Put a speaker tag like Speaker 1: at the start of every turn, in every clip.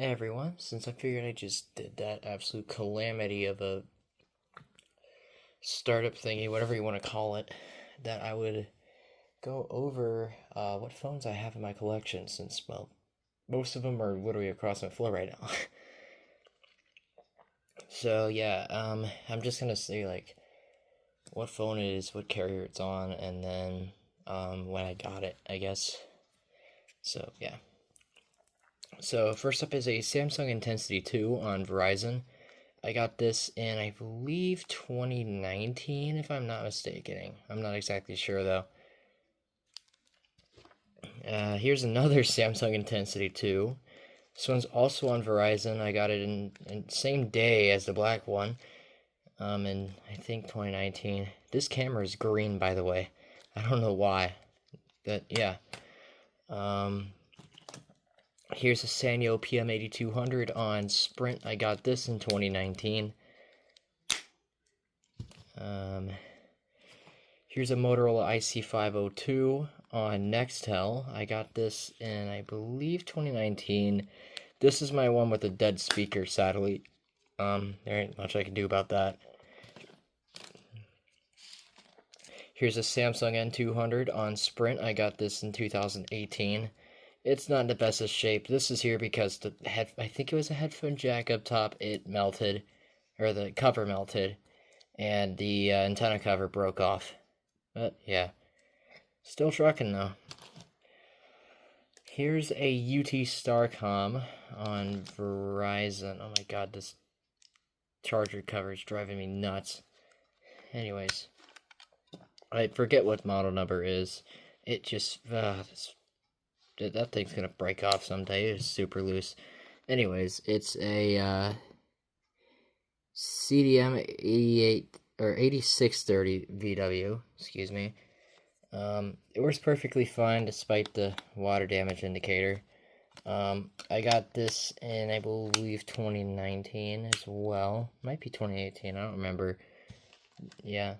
Speaker 1: Hey everyone, since I figured I just did that absolute calamity of a startup thingy, whatever you want to call it, that I would go over what phones I have in my collection since, well, most of them are literally across my floor right now. So yeah, I'm just gonna say like what phone it is, what carrier it's on, and then when I got it, I guess. So yeah. So first up is a Samsung Intensity 2 on Verizon. I got this in, I believe, 2019, if I'm not mistaken. I'm not exactly sure, though. Here's another Samsung Intensity 2. This one's also on Verizon. I got it in same day as the black one, in, I think, 2019. This camera is green, by the way. I don't know why. But, yeah. Here's a Sanyo PM8200 on Sprint. I got this in 2019. Here's a Motorola IC502 on Nextel. I got this in, I believe, 2019. This is my one with a dead speaker, sadly. There ain't much I can do about that. Here's a Samsung N200 on Sprint. I got this in 2018. It's not in the best of shape. This is here because I think it was a headphone jack up top. It melted, or the cover melted, and the antenna cover broke off. But yeah, still trucking though. Here's a UT Starcom on Verizon. Oh my god, this charger cover is driving me nuts. Anyways, I forget what model number is. It just that thing's gonna break off someday. It's super loose. Anyways, it's a CDM 88 or 8630 VW. Excuse me. It works perfectly fine despite the water damage indicator. I got this in, I believe, 2019 as well. Might be 2018. I don't remember. Yeah.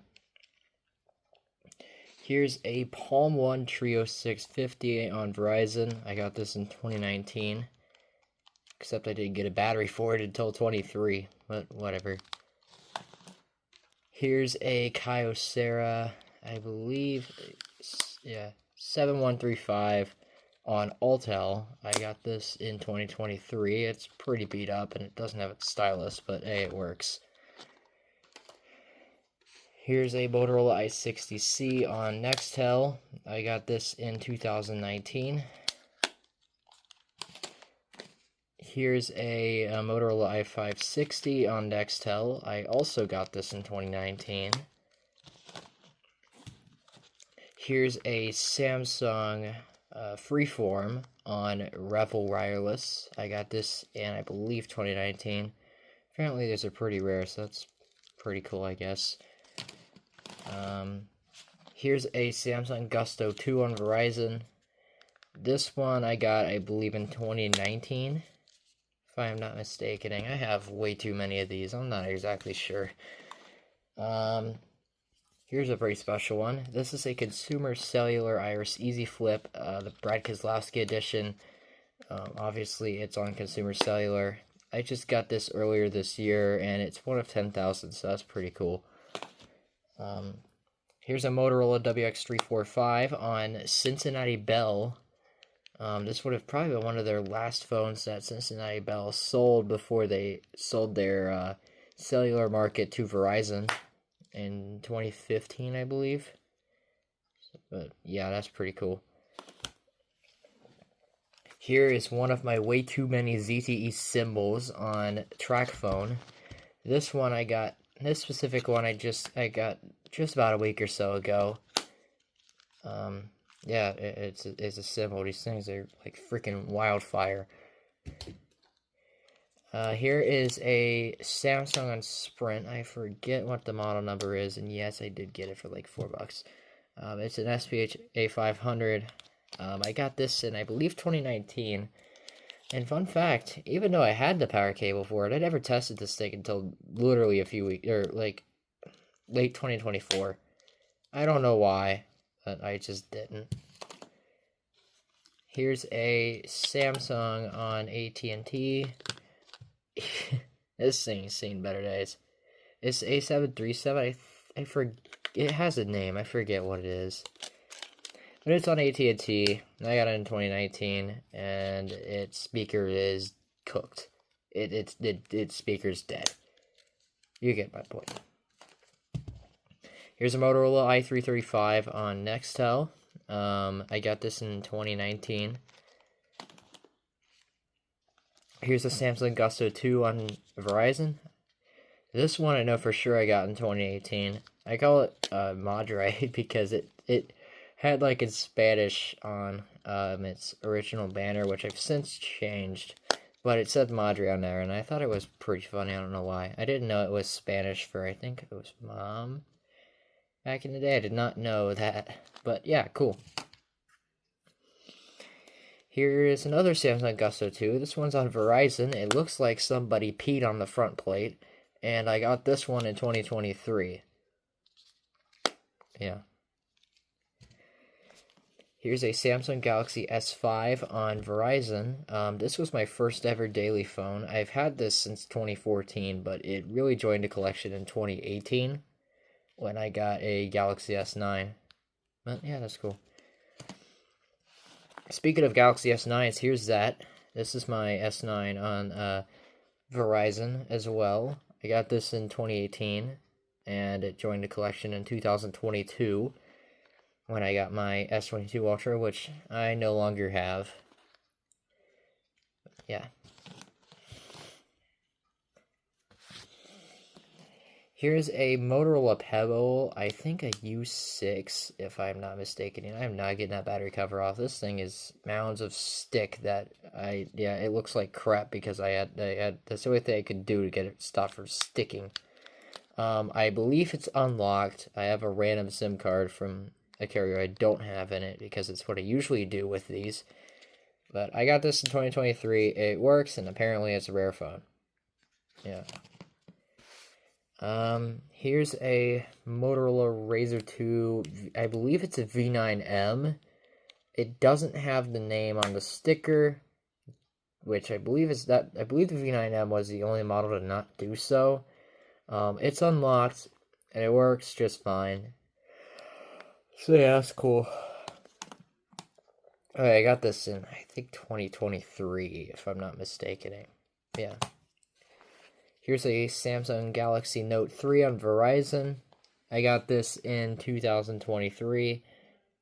Speaker 1: Here's a Palm One Trio 650 on Verizon. I got this in 2019. Except I didn't get a battery for it until 23. But whatever. Here's a Kyocera, I believe, yeah, 7135 on Altel. I got this in 2023. It's pretty beat up and it doesn't have its stylus, but hey, it works. Here's a Motorola i60C on Nextel. I got this in 2019. Here's a Motorola i560 on Nextel. I also got this in 2019. Here's a Samsung Freeform on Revel Wireless. I got this in, I believe, 2019. Apparently, these are pretty rare, so that's pretty cool, I guess. Here's a Samsung Gusto 2 on Verizon. This one I got, I believe, in 2019. If I am not mistaken. I have way too many of these. I'm not exactly sure. Here's a very special one. This is a Consumer Cellular Iris Easy Flip, the Brad Keselowski edition. Obviously, it's on Consumer Cellular. I just got this earlier this year, and it's one of 10,000, so that's pretty cool. Here's a Motorola WX345 on Cincinnati Bell. This would have probably been one of their last phones that Cincinnati Bell sold before they sold their cellular market to Verizon in 2015, I believe. But yeah, that's pretty cool. Here is one of my way too many ZTE symbols on TracFone. This one I got, this specific one I got just about a week or so ago. Yeah, it's a symbol. These things are like freaking wildfire. Here is a Samsung on Sprint. I forget what the model number is, and yes, I did get it for like $4. It's an SPH A500. I got this in, I believe, 2019. And fun fact, even though I had the power cable for it, I never tested this thing until literally a few weeks, or like late 2024. I don't know why, but I just didn't. Here's a Samsung on AT&T. This thing's seen better days. It's A737. I forget. It has a name. I forget what it is. But it's on AT&T. I got it in 2019, and its speaker is cooked. Its speaker's dead. You get my point. Here's a Motorola i335 on Nextel. I got this in 2019. Here's a Samsung Gusto 2 on Verizon. This one I know for sure I got in 2018. I call it Madre because it had like its Spanish on its original banner, which I've since changed. But it said Madre on there, and I thought it was pretty funny. I don't know why. I didn't know it was Spanish for, I think it was Mom. Back in the day, I did not know that. But yeah, cool. Here is another Samsung Gusto 2. This one's on Verizon. It looks like somebody peed on the front plate. And I got this one in 2023. Yeah. Here's a Samsung Galaxy S5 on Verizon. This was my first ever daily phone. I've had this since 2014, but it really joined a collection in 2018 when I got a Galaxy S9. But yeah, that's cool. Speaking of Galaxy S9s, here's that. This is my S9 on Verizon as well. I got this in 2018, and it joined the collection in 2022 when I got my S22 Ultra, which I no longer have. Yeah. Here's a Motorola Pebble, I think a U6, if I'm not mistaken. And I'm not getting that battery cover off. This thing is mounds of stick that it looks like crap because I had that's the only thing I could do to get it stopped from sticking. I believe it's unlocked. I have a random SIM card from a carrier I don't have in it because it's what I usually do with these. But I got this in 2023. It works, and apparently it's a rare phone. Yeah. Here's a Motorola Razr 2, I believe it's a V9M. It doesn't have the name on the sticker, which I believe is that, I believe the V9M was the only model to not do so. It's unlocked, and it works just fine. So yeah, that's cool. Okay, I got this in, I think, 2023, if I'm not mistaken. Yeah. Here's a Samsung Galaxy Note 3 on Verizon. I got this in 2023.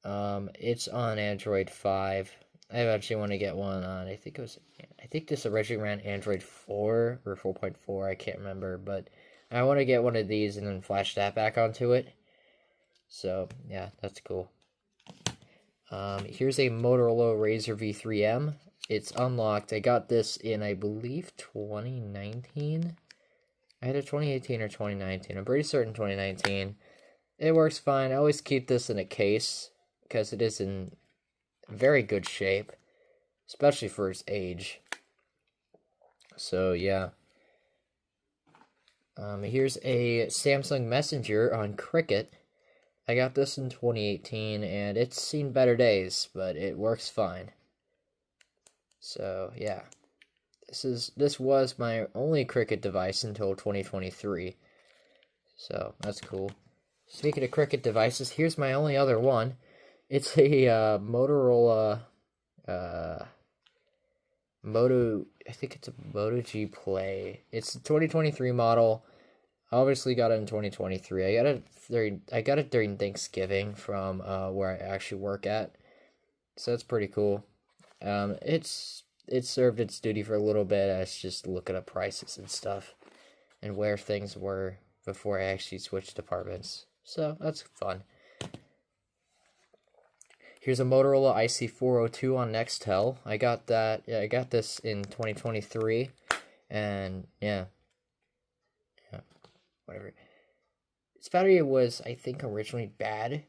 Speaker 1: It's on Android 5. I eventually want to get one on, I think this originally ran Android 4 or 4.4, I can't remember, but I want to get one of these and then flash that back onto it. So, yeah, that's cool. Here's a Motorola Razr V3M. It's unlocked. I got this in, I believe, 2019. Either 2018 or 2019. I'm pretty certain 2019. It works fine. I always keep this in a case because it is in very good shape, especially for its age. So, yeah. Here's a Samsung Messenger on Cricket. I got this in 2018, and it's seen better days, but it works fine. So, yeah. This was my only Cricket device until 2023. So, that's cool. Speaking of Cricket devices, here's my only other one. It's a Motorola I think it's a Moto G Play. It's a 2023 model. Obviously got it in 2023. I got it during Thanksgiving from where I actually work at. So that's pretty cool. It served its duty for a little bit. I was just looking up prices and stuff and where things were before I actually switched departments. So that's fun. Here's a Motorola IC402 on Nextel. I got this in 2023, and yeah, whatever. Its battery was, I think, originally bad,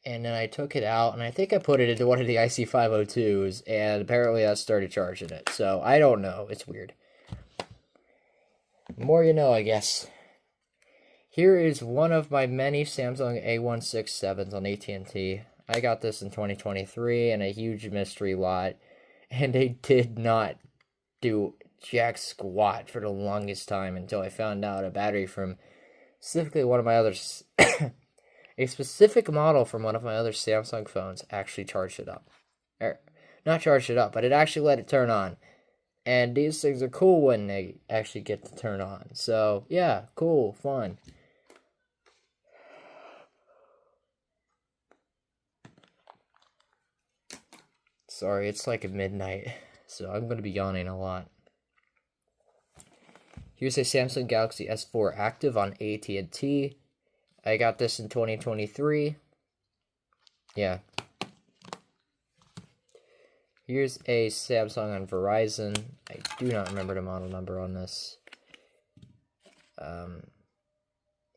Speaker 1: and then I took it out, and I think I put it into one of the IC502s, and apparently that started charging it. So I don't know. It's weird. The more you know, I guess. Here is one of my many Samsung A167s on AT&T. I got this in 2023 in a huge mystery lot, and they did not do jack squat for the longest time until I found out a battery from specifically one of my other a specific model from one of my other Samsung phones actually charged it up. Or, not charged it up, but it actually let it turn on. And these things are cool when they actually get to turn on. So, yeah, cool, fun. Sorry, it's like midnight, so I'm going to be yawning a lot. Here's a Samsung Galaxy S4 Active on AT&T. I got this in 2023. Yeah. Here's a Samsung on Verizon. I do not remember the model number on this.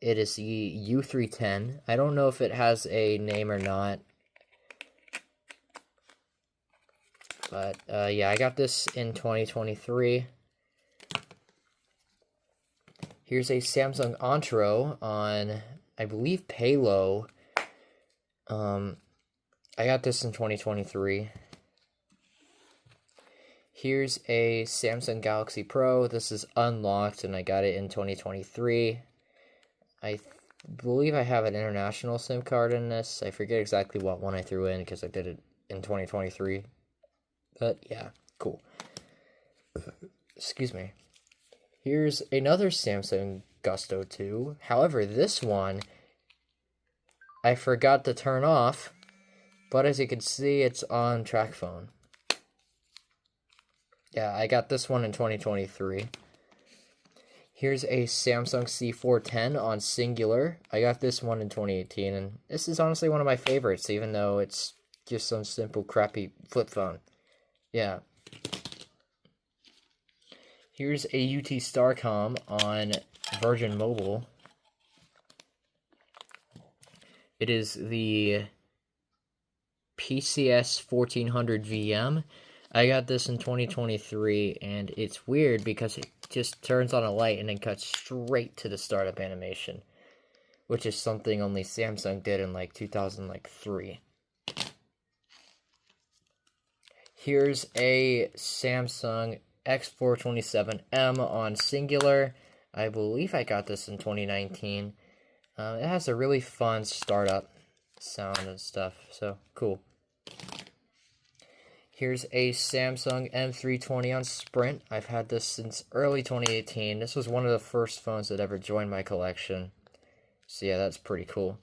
Speaker 1: It is the U310. I don't know if it has a name or not. But, yeah, I got this in 2023. Here's a Samsung Ontro on, I believe, Palo. I got this in 2023. Here's a Samsung Galaxy Pro. This is unlocked, and I got it in 2023. I believe I have an international SIM card in this. I forget exactly what one I threw in because I did it in 2023. But yeah, cool. Excuse me. Here's another Samsung Gusto 2. However, this one I forgot to turn off, but as you can see, it's on TrackPhone. Yeah, I got this one in 2023. Here's a Samsung C410 on Singular. I got this one in 2018, and this is honestly one of my favorites, even though it's just some simple, crappy flip phone. Yeah. Here's a UT Starcom on Virgin Mobile. It is the PCS 1400 VM. I got this in 2023, and it's weird because it just turns on a light and then cuts straight to the startup animation, which is something only Samsung did in like 2003. Here's a Samsung X427M on Singular. I believe I got this in 2019. It has a really fun startup sound and stuff, so cool. Here's a Samsung M320 on Sprint. I've had this since early 2018. This was one of the first phones that ever joined my collection. So yeah, that's pretty cool.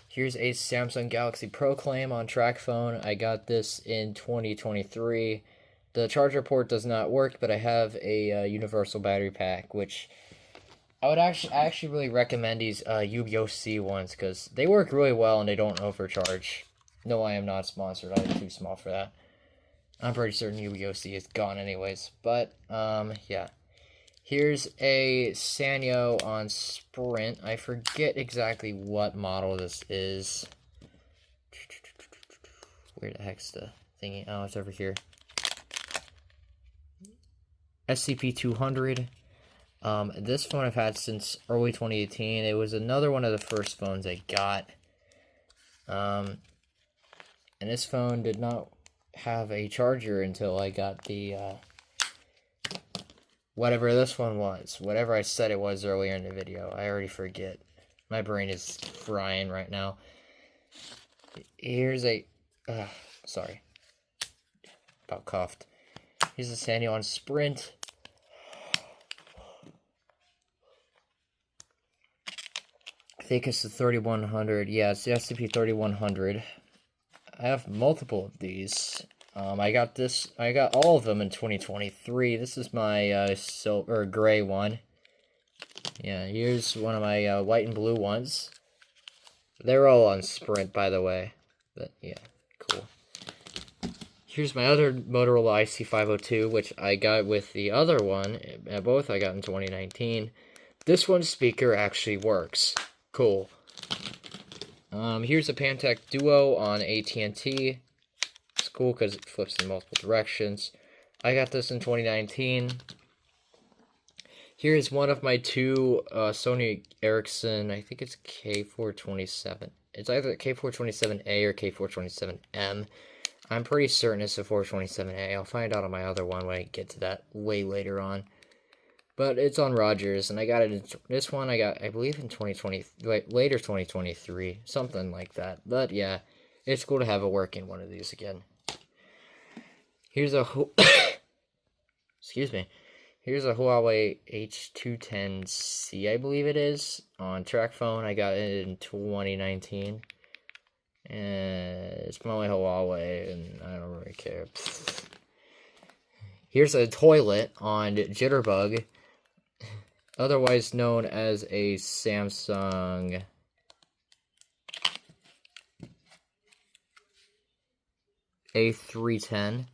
Speaker 1: Here's a Samsung Galaxy Proclaim on TrackPhone. I got this in 2023. The charger port does not work, but I have a universal battery pack, which I would actually really recommend these UBOC ones because they work really well and they don't overcharge. No, I am not sponsored. I'm too small for that. I'm pretty certain UBOC is gone anyways. But, yeah. Here's a Sanyo on Sprint. I forget exactly what model this is. Where the heck's the thingy? Oh, it's over here. SCP-200. This phone I've had since early 2018. It was another one of the first phones I got. And this phone did not have a charger until I got the, whatever this one was. Whatever I said it was earlier in the video. I already forget. My brain is frying right now. Here's a, sorry. About coughed. Here's a Sanyo on Sprint. I think it's the 3100. Yeah, it's the SCP-3100. I have multiple of these. I got all of them in 2023. This is my silver gray one. Yeah, here's one of my white and blue ones. They're all on Sprint, by the way. But yeah, cool. Here's my other Motorola IC502, which I got with the other one. Both I got in 2019. This one's speaker actually works. Cool. Here's a Pantech Duo on AT&T. It's cool because it flips in multiple directions. I got this in 2019. Here's one of my two Sony Ericsson, I think it's K427 It's either K427A or K427M. I'm pretty certain it's a 427A. I'll find out on my other one when I get to that way later on. But it's on Rogers, and I got it in, this one I got, I believe, in 2020, later 2023, something like that. But yeah, it's cool to have a working one of these again. Here's a, excuse me, here's a Huawei H210C, I believe it is, on TracFone. I got it in 2019. And it's probably Huawei, and I don't really care. Here's a toilet on Jitterbug, otherwise known as a Samsung A310.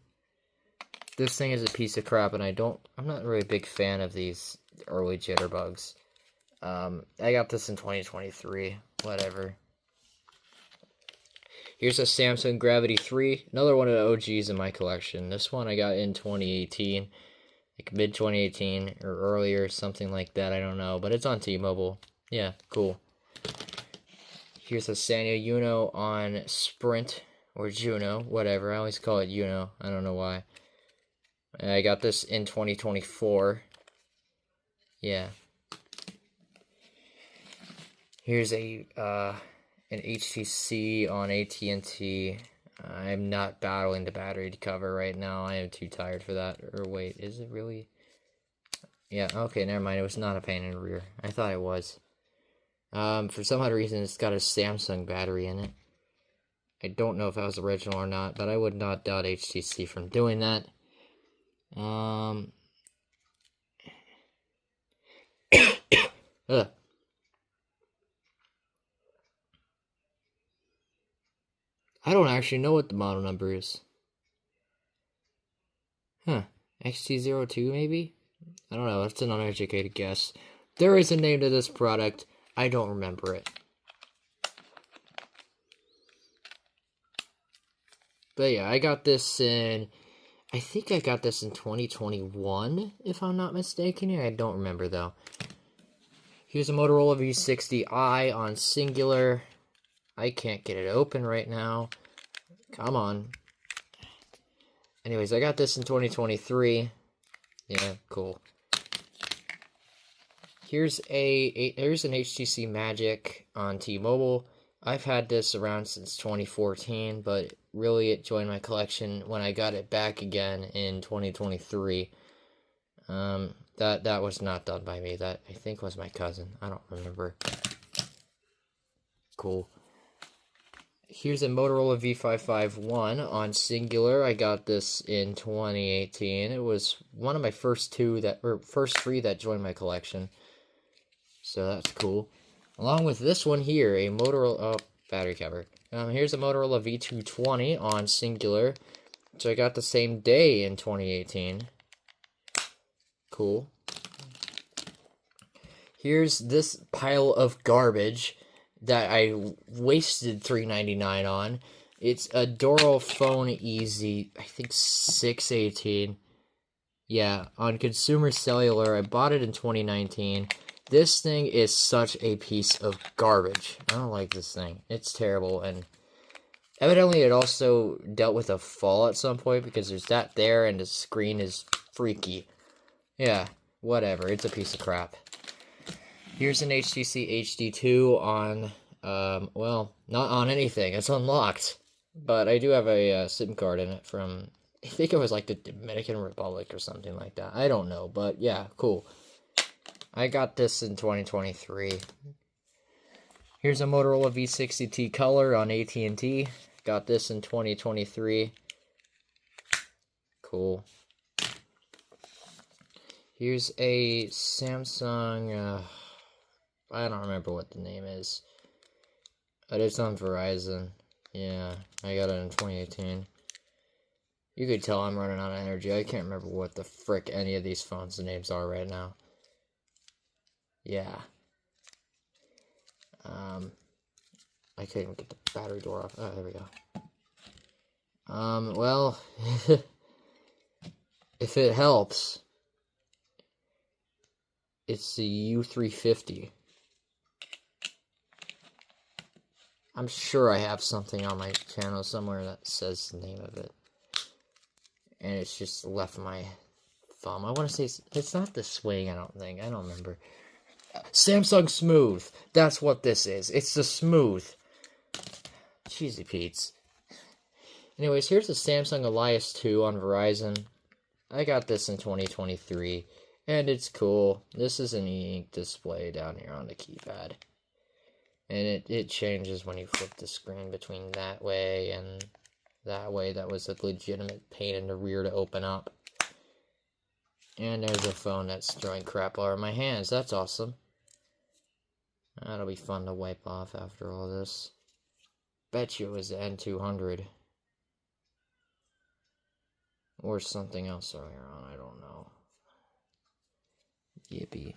Speaker 1: This thing is a piece of crap, and I'm not really a big fan of these early Jitterbugs. I got this in 2023, whatever. Here's a Samsung Gravity 3, another one of the OGs in my collection. This one I got in 2018, like mid-2018 or earlier, something like that, I don't know. But it's on T-Mobile. Yeah, cool. Here's a Sanyo Uno on Sprint, or Juno, whatever. I always call it Uno, I don't know why. I got this in 2024. Yeah. Here's a, an HTC on AT&T. I'm not battling the battery to cover right now. I am too tired for that. Or wait, is it really? Yeah, okay, never mind. It was not a pain in the rear. I thought it was. For some odd reason, it's got a Samsung battery in it. I don't know if that was original or not, but I would not doubt HTC from doing that. Ugh. I don't actually know what the model number is. Huh. XT02 maybe? I don't know. That's an uneducated guess. There is a name to this product. I don't remember it. But yeah, I got this in... I think I got this in 2021, if I'm not mistaken. I don't remember, though. Here's a Motorola V60i on Singular. I can't get it open right now. Come on. Anyways, I got this in 2023. Yeah, cool. Here's an HTC Magic on T-Mobile. I've had this around since 2014, but really it joined my collection when I got it back again in 2023. That was not done by me. That, I think, was my cousin. I don't remember. Cool. Here's a Motorola V551 on Singular. I got this in 2018. It was one of my first three that joined my collection. So that's cool. Along with this one here, a Motorola battery cover. Here's a Motorola V220 on Singular, which I got the same day in 2018. Cool. Here's this pile of garbage that I wasted $3.99 on. It's a Doro Phone Easy, I think 618. Yeah, on Consumer Cellular. I bought it in 2019. This thing is such a piece of garbage. I don't like this thing. It's terrible, and evidently it also dealt with a fall at some point, because there's that there, and the screen is freaky. Yeah, whatever. It's a piece of crap. Here's an HTC HD2 on, well, not on anything. It's unlocked. But I do have a SIM card in it from, I think it was like the Dominican Republic or something like that. I don't know, but yeah, cool. I got this in 2023. Here's a Motorola V60T Color on AT&T. Got this in 2023. Cool. Here's a Samsung, I don't remember what the name is, but it's on Verizon. Yeah, I got it in 2018. You could tell I'm running out of energy. I can't remember what the frick any of these phones' names are right now. Yeah. I couldn't even get the battery door off. Oh, there we go. Well, if it helps, it's the U350. I'm sure I have something on my channel somewhere that says the name of it. And it's just left my thumb. I want to say it's not the Swing, I don't think. I don't remember. Samsung Smooth. That's what this is. It's the Smooth. Cheesy Pete's. Anyways, here's the Samsung Elias 2 on Verizon. I got this in 2023, and it's cool. This is an e-ink display down here on the keypad. And it changes when you flip the screen between that way and that way. That was a legitimate pain in the rear to open up. And there's a phone that's throwing crap all over my hands. That's awesome. That'll be fun to wipe off after all this. Bet you it was the N200. Or something else earlier on, I don't know. Yippee.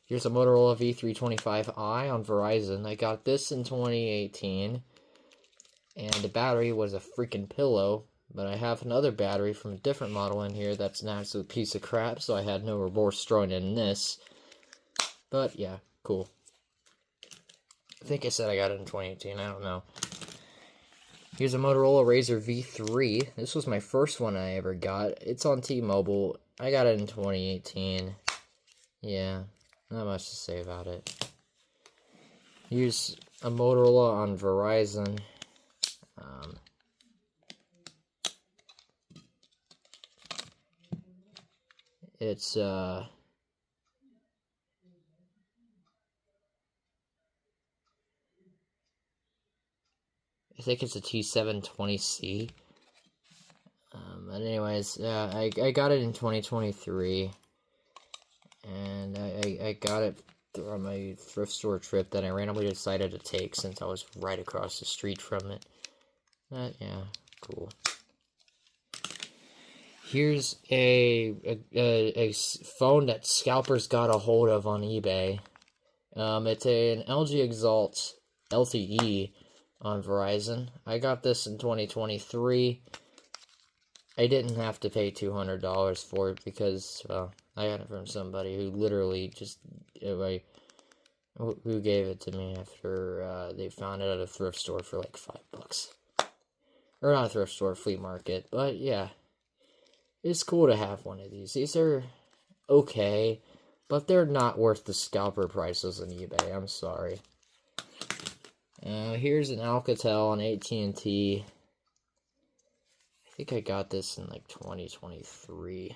Speaker 1: Here's a Motorola V325i on Verizon. I got this in 2018. And the battery was a freaking pillow. But I have another battery from a different model in here that's an absolute piece of crap, so I had no remorse throwing in this. But yeah, cool. I think I said I got it in 2018, I don't know. Here's a Motorola Razr V3. This was my first one I ever got. It's on T-Mobile. I got it in 2018. Yeah, not much to say about it. Here's a Motorola on Verizon. It's, I think it's a T720C. But anyways, I got it in 2023. And I got it on my thrift store trip that I randomly decided to take since I was right across the street from it. But yeah, cool. Here's a phone that scalpers got a hold of on eBay. It's an LG Exalt LTE on Verizon. I got this in 2023. I didn't have to pay $200 for it because, well, I got it from somebody who literally just, who gave it to me after they found it at a thrift store for like $5. Or not a thrift store, flea market, but yeah. It's cool to have one of these. These are okay, but they're not worth the scalper prices on eBay. I'm sorry. Here's an Alcatel on AT&T. I think I got this in like 2023.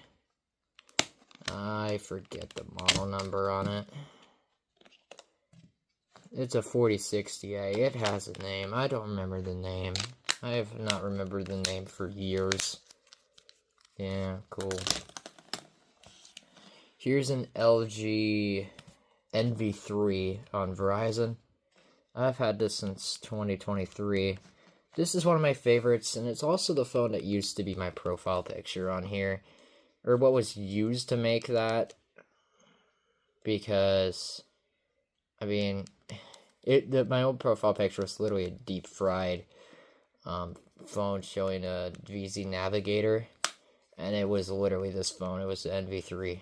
Speaker 1: I forget the model number on it. It's a 4060A. It has a name. I don't remember the name. I have not remembered the name for years. Yeah, cool. Here's an LG NV3 on Verizon. I've had this since 2023. This is one of my favorites, and it's also the phone that used to be my profile picture on here. Or what was used to make that. Because, I mean, my old profile picture was literally a deep fried phone showing a VZ Navigator. And it was literally this phone. It was the NV3.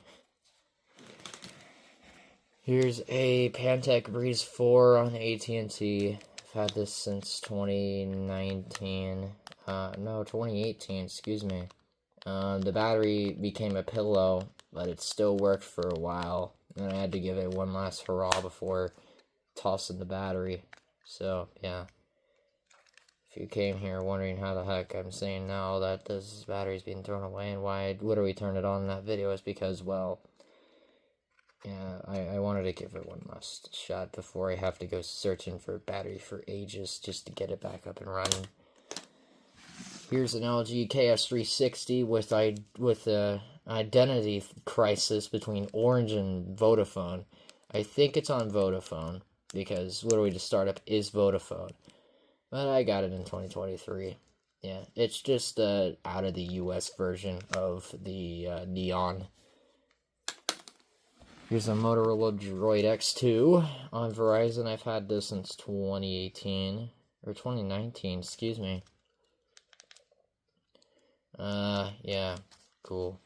Speaker 1: Here's a Pantech Breeze 4 on AT&T. I've had this since 2019. No, 2018, excuse me. The battery became a pillow, but it still worked for a while. And I had to give it one last hurrah before tossing the battery. So, yeah. If you came here wondering how the heck I'm saying now that this battery's being thrown away and why I literally turned it on in that video is because, well, yeah, I wanted to give it one last shot before I have to go searching for a battery for ages just to get it back up and running. Here's an LG KS360 with a identity crisis between Orange and Vodafone. I think it's on Vodafone because literally the startup is Vodafone. But I got it in 2023. Yeah, it's just out of the US version of the Neon. Here's a Motorola Droid X2 on Verizon. I've had this since 2018. Or 2019, excuse me. Yeah, cool.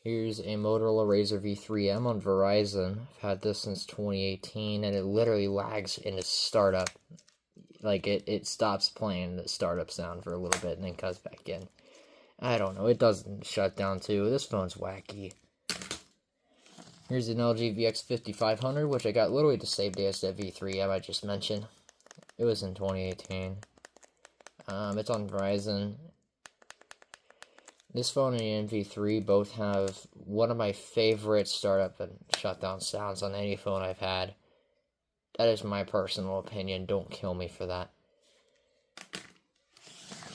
Speaker 1: Here's a Motorola Razr V3M on Verizon. I've had this since 2018, and it literally lags in its startup. Like, it stops playing the startup sound for a little bit and then comes back in. I don't know, it doesn't shut down too. This phone's wacky. Here's an LG VX5500, which I got literally the same day as that V3M I just mentioned. It was in 2018. It's on Verizon. This phone and the NV3 both have one of my favorite startup and shutdown sounds on any phone I've had. That is my personal opinion. Don't kill me for that.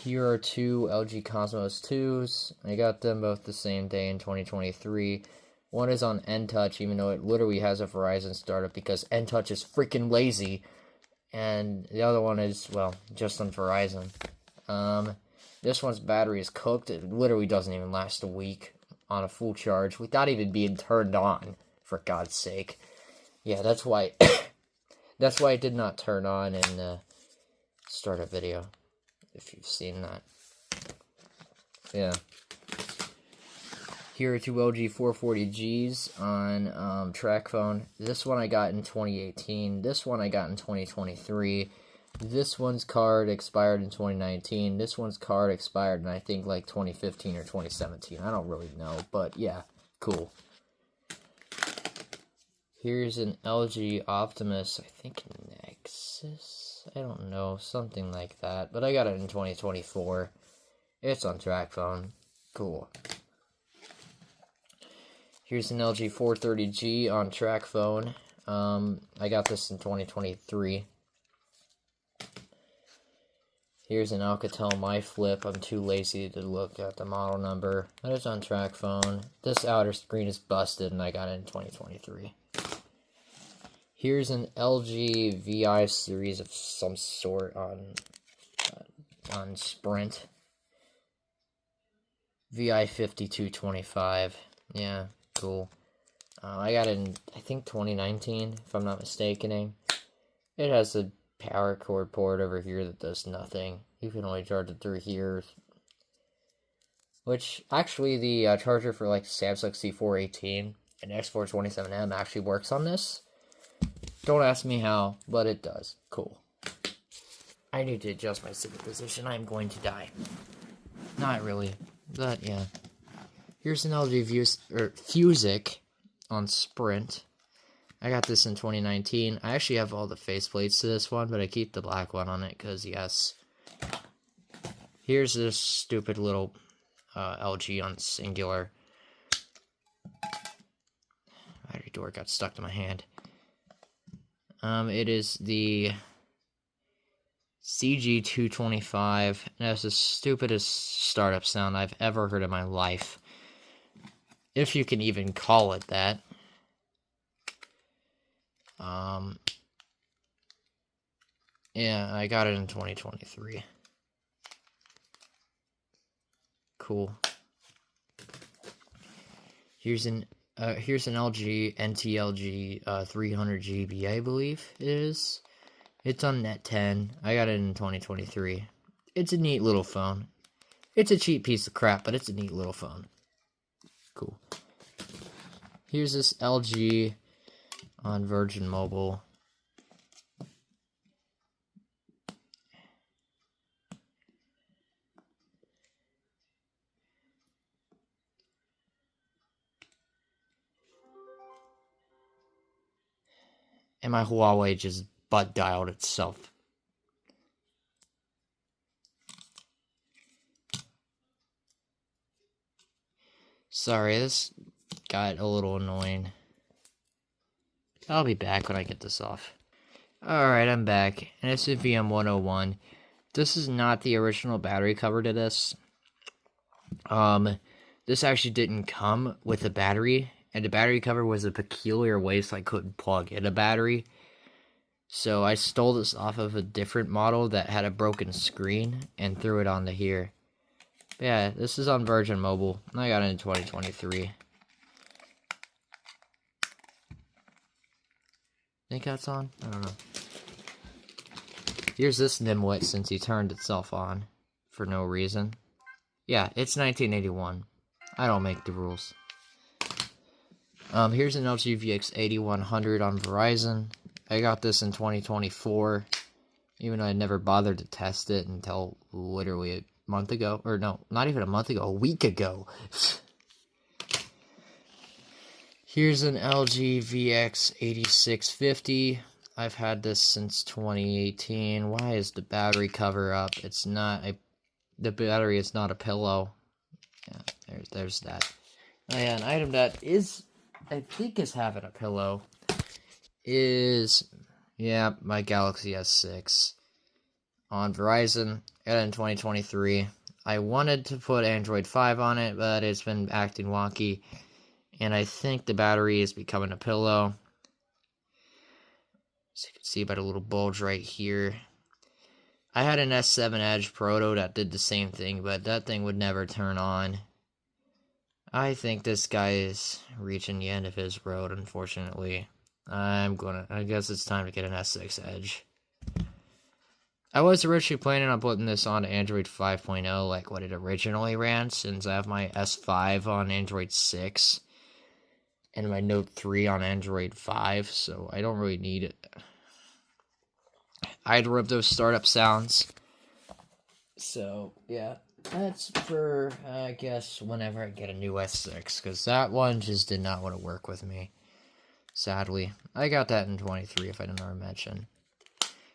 Speaker 1: Here are two LG Cosmos 2s. I got them both the same day in 2023. One is on N-Touch, even though it literally has a Verizon startup because N-Touch is freaking lazy. And the other one is, well, just on Verizon. This one's battery is cooked. It literally doesn't even last a week on a full charge without even being turned on, for God's sake. Yeah, that's why that's why it did not turn on in the startup video, if you've seen that. Yeah. Here are two LG 440Gs on TracFone. This one I got in 2018. This one I got in 2023. This one's card expired in 2019. This one's card expired in, I think, like 2015 or 2017. I don't really know, but yeah, cool. Here's an LG Optimus, I think Nexus? I don't know, something like that. But I got it in 2024. It's on TracFone. Cool. Here's an LG 430G on TracFone. I got this in 2023. Here's an Alcatel MyFlip. I'm too lazy to look at the model number. That is on TracFone. This outer screen is busted, and I got it in 2023. Here's an LG VI series of some sort on Sprint. VI 5225. Yeah, cool. I got it in, I think, 2019, if I'm not mistaken. It has a power cord port over here that does nothing. You can only charge it through here. Which, actually, the charger for, like, Samsung C418 and X427M actually works on this. Don't ask me how, but it does. Cool. I need to adjust my sitting position. I'm going to die. Not really, but yeah. Here's an LG Fusic on Sprint. I got this in 2019. I actually have all the faceplates to this one, but I keep the black one on it because, yes. Here's this stupid little LG on Singular. Battery door got stuck to my hand. It is the CG225, and that's the stupidest startup sound I've ever heard in my life. If you can even call it that. Yeah, I got it in 2023. Cool. Here's an LG NTLG 300GB, I believe it is. It's on Net 10. I got it in 2023. It's a neat little phone. It's a cheap piece of crap, but it's a neat little phone. Cool. Here's this LG on Virgin Mobile. And my Huawei just butt dialed itself. Sorry, this got a little annoying. I'll be back when I get this off. Alright, I'm back. And it's a VM101. This is not the original battery cover to this. This actually didn't come with a battery. And the battery cover was a peculiar way so I couldn't plug in a battery. So I stole this off of a different model that had a broken screen and threw it onto here. But yeah, this is on Virgin Mobile. I got it in 2023. Think that's on? I don't know. Here's this nimwit since he turned itself on for no reason. Yeah, it's 1981. I don't make the rules. Here's an LG VX 8100 on Verizon. I got this in 2024, even though I never bothered to test it until literally a month ago. Or no, not even a month ago, a week ago. Here's an LG VX 8650. I've had this since 2018. Why is the battery cover up? It's not a... The battery is not a pillow. Yeah, there's that. Oh yeah, an item that is... I think is having a pillow is, yeah, my Galaxy S6 on Verizon. Got it in 2023. I wanted to put Android 5 on it, but it's been acting wonky, and I think the battery is becoming a pillow. As you can see by the little bulge right here. I had an S7 Edge Proto that did the same thing, but that thing would never turn on. I think this guy is reaching the end of his road, unfortunately. I guess it's time to get an S6 Edge. I was originally planning on putting this on Android 5.0, like what it originally ran, since I have my S5 on Android 6, and my Note 3 on Android 5, so I don't really need either of those startup sounds. So, yeah. That's for, I guess, whenever I get a new S6, because that one just did not want to work with me, sadly. I got that in 23, if I didn't already mention.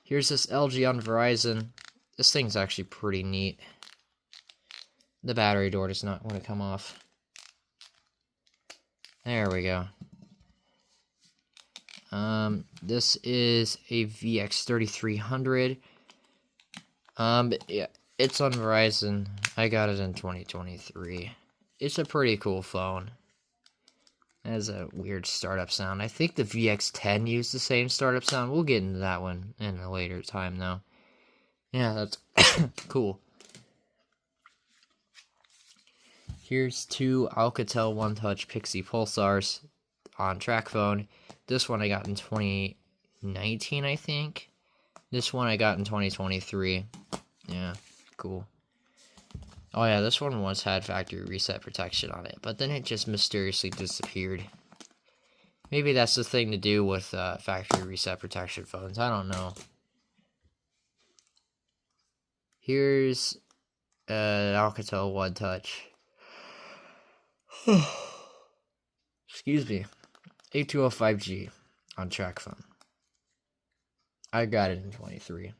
Speaker 1: Here's this LG on Verizon. This thing's actually pretty neat. The battery door does not want to come off. There we go. This is a VX3300. Yeah. It's on Verizon. I got it in 2023. It's a pretty cool phone. It has a weird startup sound. I think the VX10 used the same startup sound. We'll get into that one in a later time, though. Yeah, that's cool. Here's two Alcatel One Touch Pixie Pulsars on TracFone. This one I got in 2019, I think. This one I got in 2023. Yeah. Cool. Oh yeah, this one once had factory reset protection on it, but then it just mysteriously disappeared. Maybe that's the thing to do with factory reset protection phones. I don't know. Here's Alcatel One Touch. Excuse me. A205G on TracFone. I got it in 23.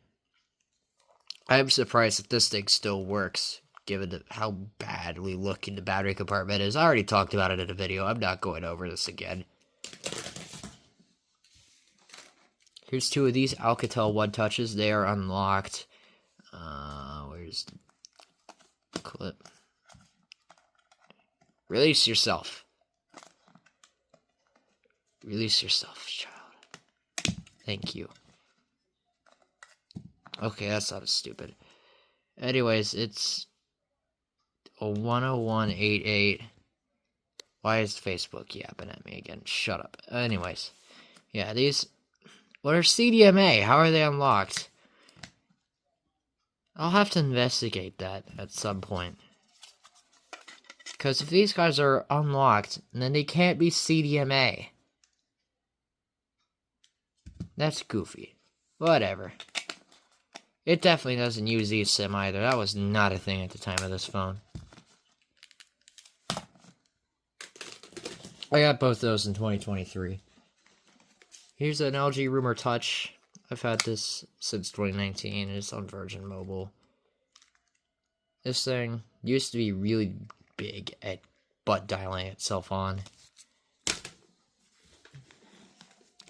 Speaker 1: I'm surprised if this thing still works, given how badly looking the battery compartment is. I already talked about it in a video. I'm not going over this again. Here's two of these Alcatel One Touches. They are unlocked. Where's the clip? Release yourself. Release yourself, child. Thank you. Okay, that's not as stupid. Anyways, it's a 10188. Why is Facebook yapping at me again? Shut up. Anyways, yeah, these... What are CDMA? How are they unlocked? I'll have to investigate that at some point. Because if these guys are unlocked, then they can't be CDMA. That's goofy. Whatever. It definitely doesn't use eSIM either. That was not a thing at the time of this phone. I got both those in 2023. Here's an LG Rumor Touch. I've had this since 2019. It's on Virgin Mobile. This thing used to be really big at butt dialing itself on.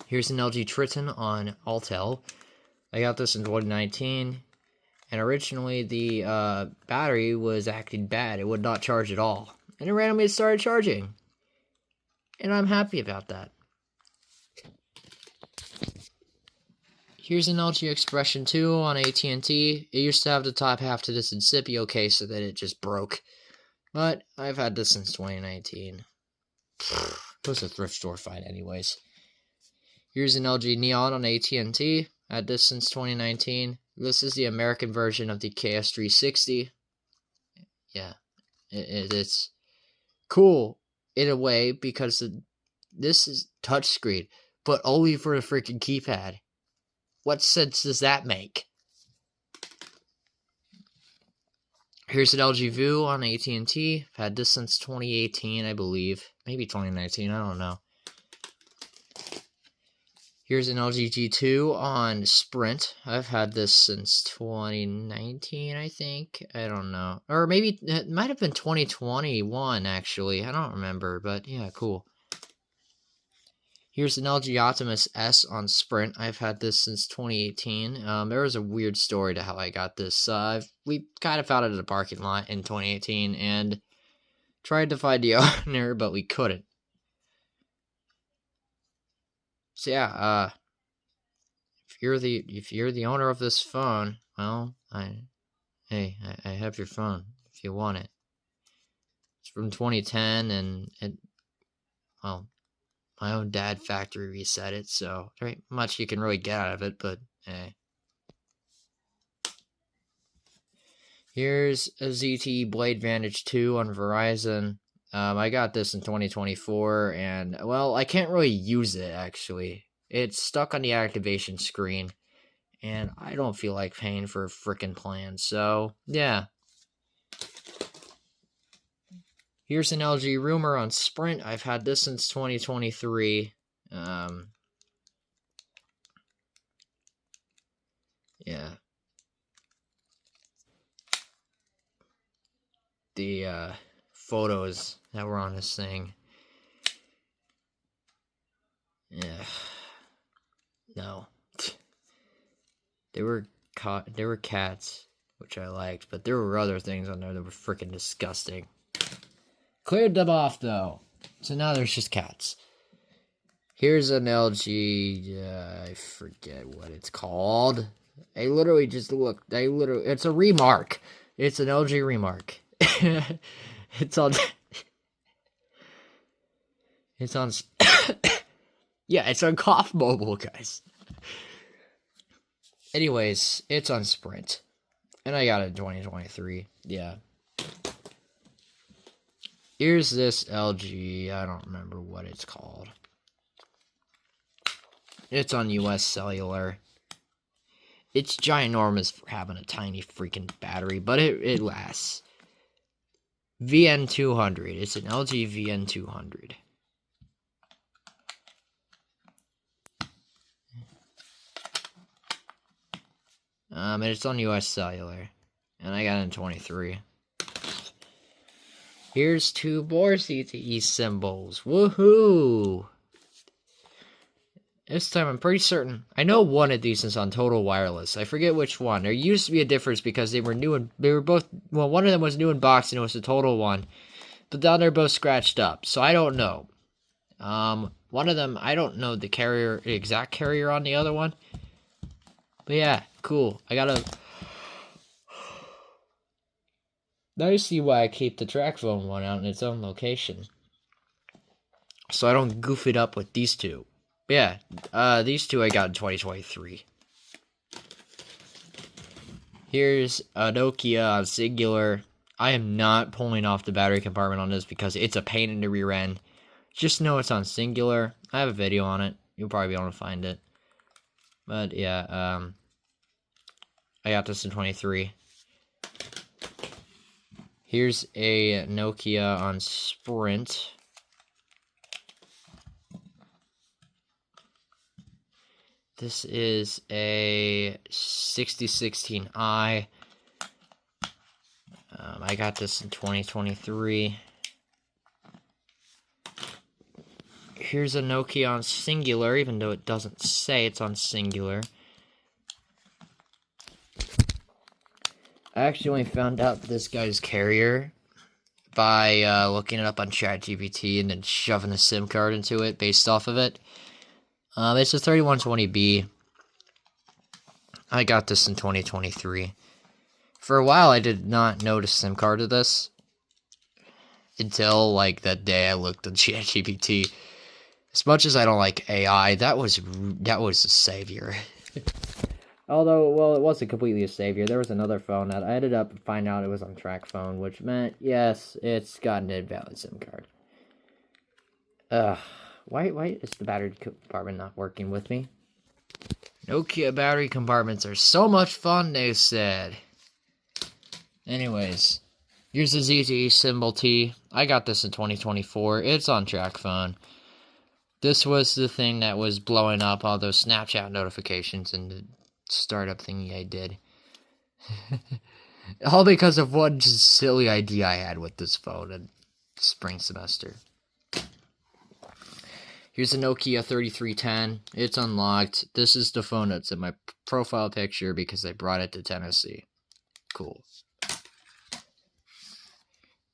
Speaker 1: Here's an LG Triton on Altel. I got this in 2019, and originally the battery was acting bad. It would not charge at all, and it randomly started charging, and I'm happy about that. Here's an LG Expression 2 on AT&T. It used to have the top half to this Incipio case, so that it just broke, but I've had this since 2019. It was a thrift store find anyways. Here's an LG Neon on AT&T. Had this since 2019. This is the American version of the KS360. Yeah, it's cool in a way because This is touchscreen, but only for a freaking keypad. What sense does that make? Here's an LG View on AT&T. I've had this since 2018, I believe. Maybe 2019, I don't know. Here's an LG G2 on Sprint. I've had this since 2019, I think. I don't know. Or maybe it might have been 2021, actually. I don't remember, but yeah, cool. Here's an LG Optimus S on Sprint. I've had this since 2018. There was a weird story to how I got this. We kind of found it at a parking lot in 2018 and tried to find the owner, but we couldn't. So yeah, if you're the owner of this phone, well, I have your phone if you want it. It's from 2010, and well, my own dad factory reset it, so there ain't much you can really get out of it, but hey. Here's a ZTE Blade Vantage 2 on Verizon. I got this in 2024, and, well, I can't really use it, actually. It's stuck on the activation screen, and I don't feel like paying for a frickin' plan, so, yeah. Here's an LG Rumor on Sprint. I've had this since 2023. Yeah. The photos that were on this thing. Yeah. No. There were cats, which I liked, but there were other things on there that were freaking disgusting. Cleared them off, though. So now there's just cats. Here's an LG, I forget what it's called. I literally just looked. It's a Remark. It's an LG Remark. It's on... It's on... Yeah, it's on Cough Mobile, guys. Anyways, it's on Sprint. And I got it in 2023. Yeah. Here's this LG. I don't remember what it's called. It's on US Cellular. It's ginormous for having a tiny freaking battery, but it lasts. VN200. It's an LG VN200. And it's on US Cellular. And I got it in 23. Here's two more ZTE symbols. Woohoo! This time I'm pretty certain. I know one of these is on Total Wireless. I forget which one. There used to be a difference because they were new and they were both, well, one of them was new in box and it was a Total one. But now they're both scratched up. So I don't know. One of them, I don't know the exact carrier on the other one. But yeah, cool. Now you see why I keep the TracFone one out in its own location. So I don't goof it up with these two. But yeah, these two I got in 2023. Here's a Nokia on Singular. I am not pulling off the battery compartment on this because it's a pain in the rear end. Just know it's on Singular. I have a video on it. You'll probably be able to find it. But yeah, I got this in 23. Here's a Nokia on Sprint. This is a 6016i. I got this in 2023. Here's a Nokia on Singular, even though it doesn't say it's on Singular. I actually only found out this guy's carrier by looking it up on ChatGPT and then shoving a SIM card into it based off of it. It's a 3120B. I got this in 2023. For a while, I did not notice SIM card of this until like that day I looked on ChatGPT. As much as I don't like AI, that was a savior. Although, well, it wasn't completely a savior. There was another phone that I ended up finding out it was on TracFone, which meant, yes, it's got an invalid SIM card. Why is the battery compartment not working with me? Nokia battery compartments are so much fun, they said. Anyways, here's the ZTE Symbol T. I got this in 2024. It's on TrackPhone. This was the thing that was blowing up all those Snapchat notifications and the startup thingy I did. All because of one silly idea I had with this phone in spring semester. Here's a Nokia 3310. It's unlocked. This is the phone that's in my profile picture because I brought it to Tennessee. Cool.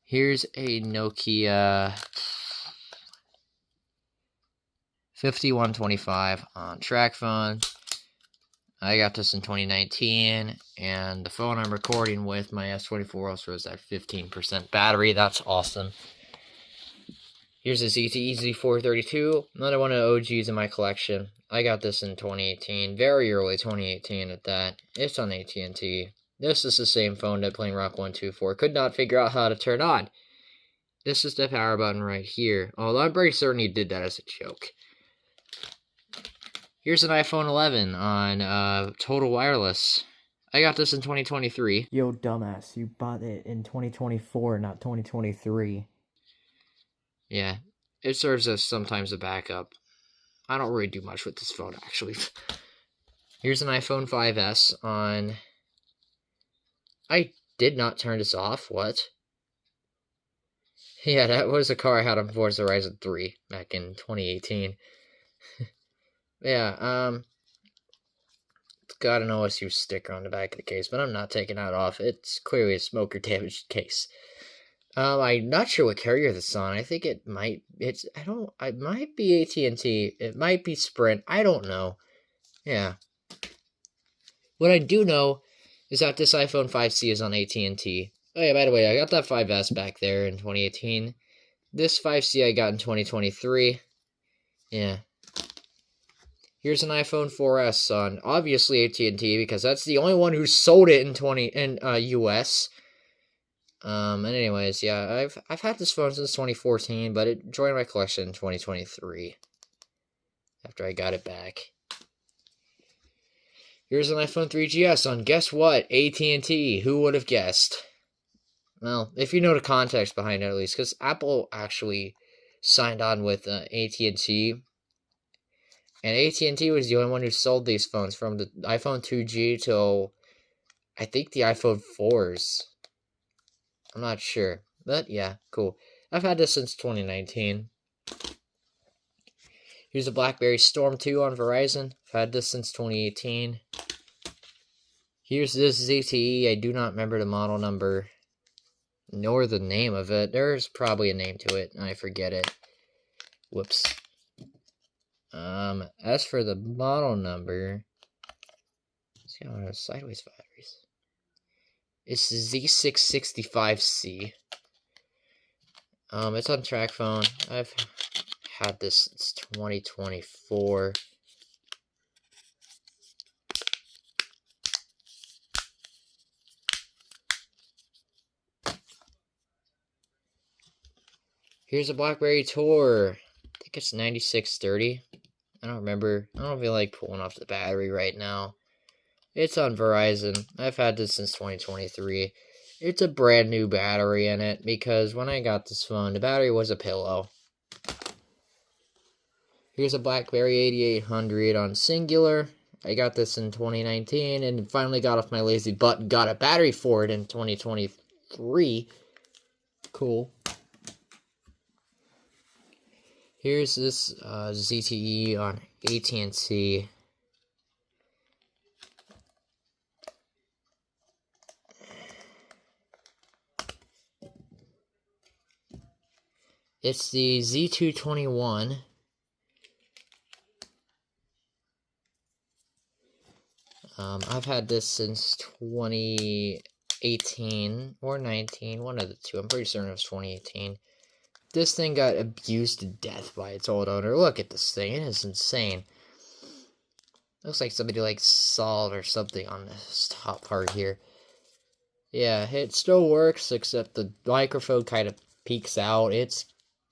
Speaker 1: Here's a Nokia 5125 on TrackPhone. I got this in 2019, and the phone I'm recording with, my S24 Ultra, is at 15% battery. That's awesome. Here's a ZTE Z432, another one of the OGs in my collection. I got this in 2018, very early 2018 at that. It's on AT&T. This is the same phone that Playing Rock 124 could not figure out how to turn on. This is the power button right here, although I'm pretty certain he did that as a joke. Here's an iPhone 11 on Total Wireless. I got this in 2023.
Speaker 2: Yo, dumbass, you bought it in 2024, not 2023.
Speaker 1: Yeah, it serves as sometimes a backup. I don't really do much with this phone, actually. Here's an iPhone 5S on... I did not turn this off. What? Yeah, that was a car I had on Forza Horizon 3 back in 2018. Yeah, it's got an OSU sticker on the back of the case, but I'm not taking that off. It's clearly a smoker damaged case. I'm not sure what carrier this is on. I think it might, it might be AT&T. It might be Sprint. I don't know. Yeah. What I do know is that this iPhone 5C is on AT&T. Oh yeah, by the way, I got that 5S back there in 2018. This 5C I got in 2023. Yeah. Here's an iPhone 4S on obviously AT&T because that's the only one who sold it in US. And anyways, yeah, I've had this phone since 2014, but it joined my collection in 2023 after I got it back. Here's an iPhone 3GS on, guess what? AT&T. Who would have guessed? Well, if you know the context behind it at least, because Apple actually signed on with AT&T. And AT&T was the only one who sold these phones from the iPhone 2G till, I think, the iPhone 4s. I'm not sure. But, yeah, cool. I've had this since 2019. Here's a BlackBerry Storm 2 on Verizon. I've had this since 2018. Here's this ZTE. I do not remember the model number, nor the name of it. There's probably a name to it, and I forget it. Whoops. As for the model number, let's see how sideways batteries. It's Z665C. It's on TrackPhone. I've had this since 2024. Here's a BlackBerry Tour. I think it's 9630. I don't remember. I don't feel like pulling off the battery right now. It's on Verizon. I've had this since 2023. It's a brand new battery in it because when I got this phone, the battery was a pillow. Here's a BlackBerry 8800 on Singular. I got this in 2019 and finally got off my lazy butt and got a battery for it in 2023. Cool. Here's this ZTE on AT&T. It's the Z221. I've had this since 2018 or 19, one of the two. I'm pretty certain it was 2018. This thing got abused to death by its old owner. Look at this thing. It is insane. Looks like somebody like sawed or something on this top part here. Yeah, it still works, except the microphone kind of peeks out. It's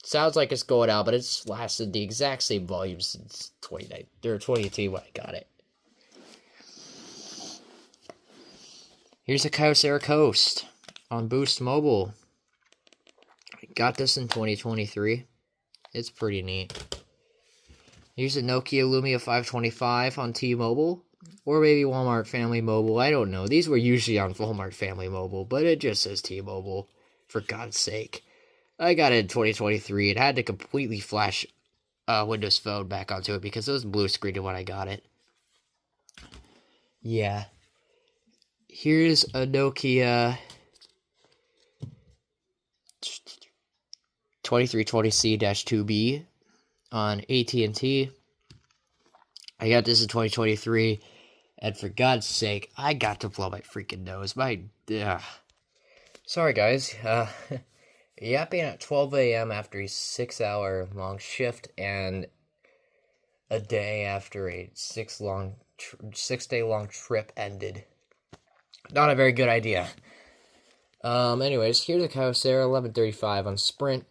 Speaker 1: sounds like it's going out, but it's lasted the exact same volume since 2018 when I got it. Here's a Kyocera Coast on Boost Mobile. I got this in 2023. It's pretty neat. Here's a Nokia Lumia 525 on T-Mobile. Or maybe Walmart Family Mobile. I don't know. These were usually on Walmart Family Mobile, but it just says T-Mobile. For God's sake. I got it in 2023. It had to completely flash Windows Phone back onto it because it was blue screened when I got it. Yeah. Here's a Nokia 2320C-2B on AT&T. I got this in 2023, and for God's sake, I got to blow my freaking nose. Sorry, guys. Yapping at 12 a.m. after a 6-hour long shift and a day after a 6-day long trip ended. Not a very good idea. Anyways, here's a Kyocera 1135 on Sprint.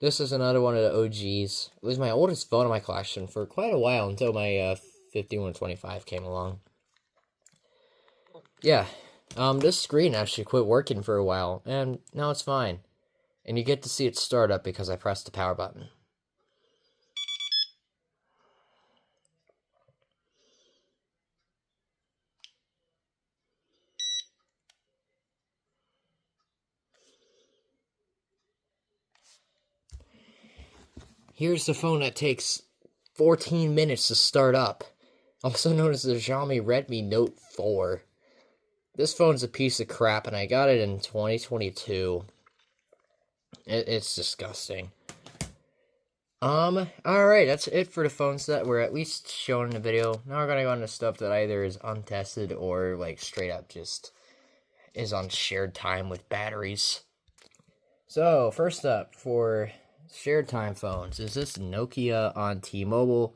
Speaker 1: This is another one of the OGs. It was my oldest phone in my collection for quite a while until my 5125 came along. Yeah, this screen actually quit working for a while, and now it's fine. And you get to see it start up because I pressed the power button. Here's the phone that takes 14 minutes to start up. Also known as the Xiaomi Redmi Note 4. This phone's a piece of crap, and I got it in 2022. It's disgusting. Alright, that's it for the phones that were at least shown in the video. Now we're gonna go on to stuff that either is untested or, like, straight up just is on shared time with batteries. So, first up, for shared time phones, is this Nokia on T-Mobile.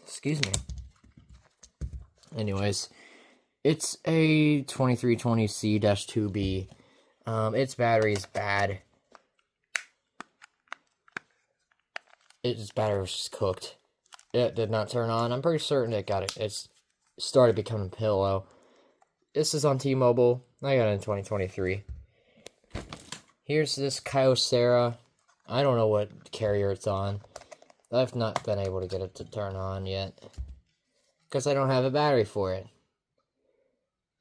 Speaker 1: Excuse me. Anyways, it's a 2320C-2B. Its battery is bad. Its battery was just cooked. It did not turn on. I'm pretty certain it started becoming pillow. This is on T-Mobile. I got it in 2023. Here's this Kyocera. I don't know what carrier it's on. I've not been able to get it to turn on yet, because I don't have a battery for it.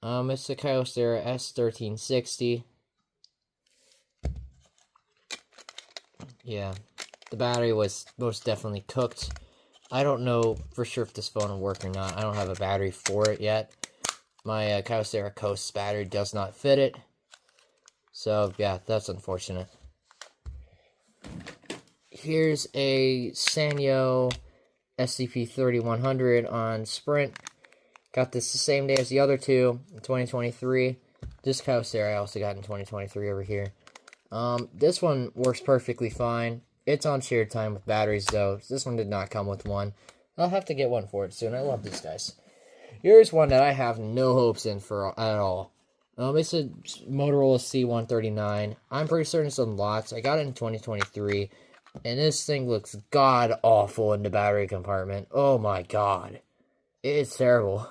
Speaker 1: It's the Kyocera S1360. Yeah, the battery was most definitely cooked. I don't know for sure if this phone will work or not. I don't have a battery for it yet. My Kyocera Coast battery does not fit it. So, yeah, that's unfortunate. Here's a Sanyo SCP-3100 on Sprint. Got this the same day as the other two in 2023. This Kyocera I also got in 2023 over here. This one works perfectly fine. It's on shared time with batteries, though. This one did not come with one. I'll have to get one for it soon. I love these guys. Here's one that I have no hopes in for at all. It's a Motorola C139. I'm pretty certain it's on lots. I got it in 2023. And this thing looks god-awful in the battery compartment. Oh my god. It's terrible.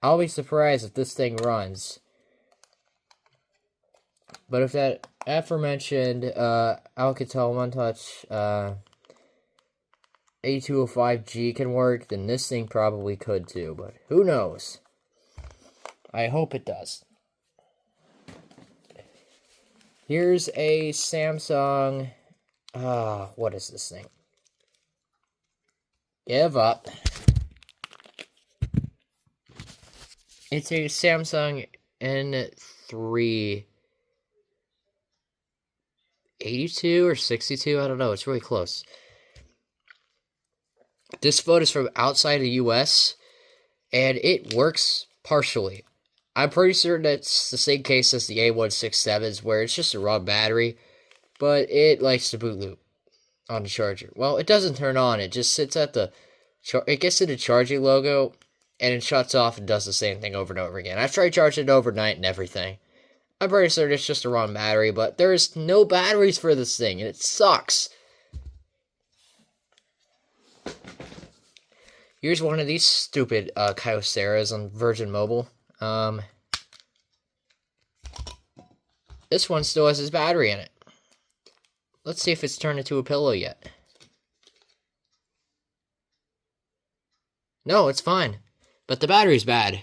Speaker 1: I'll be surprised if this thing runs. But if that aforementioned Alcatel OneTouch 8205G can work, then this thing probably could too. But who knows? I hope it does. Here's a Samsung, what is this thing? Give up. It's a Samsung N3 82 or 62, I don't know, it's really close. This phone is from outside the US, and it works partially. I'm pretty certain that's the same case as the A167s, where it's just a raw battery, but it likes to boot loop on the charger. Well, it doesn't turn on, it just sits at the, it gets to the charging logo, and it shuts off and does the same thing over and over again. I've tried charging it overnight and everything. I'm pretty certain it's just a wrong battery, but there's no batteries for this thing, and it sucks. Here's one of these stupid Kyoceras on Virgin Mobile. This one still has his battery in it. Let's see if it's turned into a pillow yet. No, it's fine. But the battery's bad.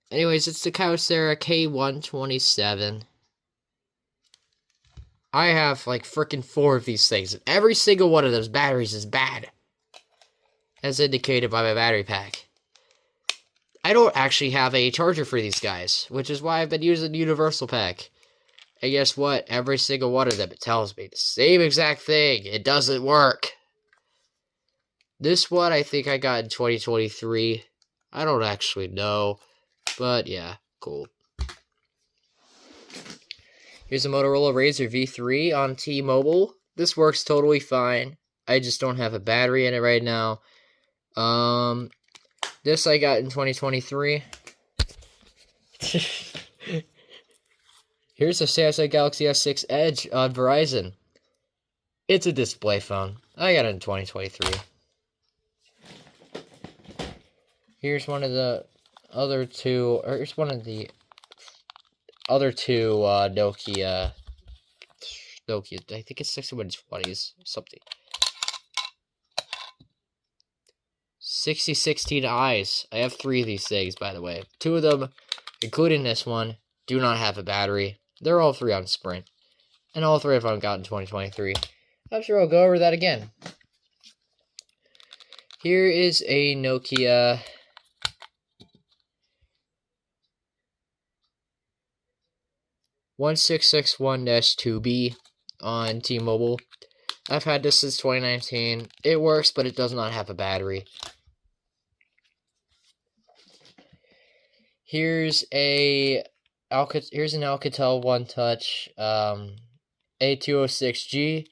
Speaker 1: Anyways, it's the Kyocera K127. I have like freaking 4 of these things. And every single one of those batteries is bad. As indicated by my battery pack. I don't actually have a charger for these guys, which is why I've been using the Universal Pack. And guess what? Every single one of them, it tells me the same exact thing. It doesn't work. This one, I think I got in 2023. I don't actually know. But, yeah, cool. Here's a Motorola Razr V3 on T-Mobile. This works totally fine. I just don't have a battery in it right now. This I got in 2023. Here's a Samsung Galaxy S6 Edge on Verizon. It's a display phone. I got it in 2023. Here's one of the other two, or here's one of the other two Nokia, I think it's 6120s, something. 6016Is. I have 3 of these things, by the way. 2 of them, including this one, do not have a battery. They're all 3 on Sprint. And all 3 of them got in 2023. I'm sure I'll go over that again. Here is a Nokia 1661-2B on T-Mobile. I've had this since 2019. It works, but it does not have a battery. Here's an Alcatel One Touch A206G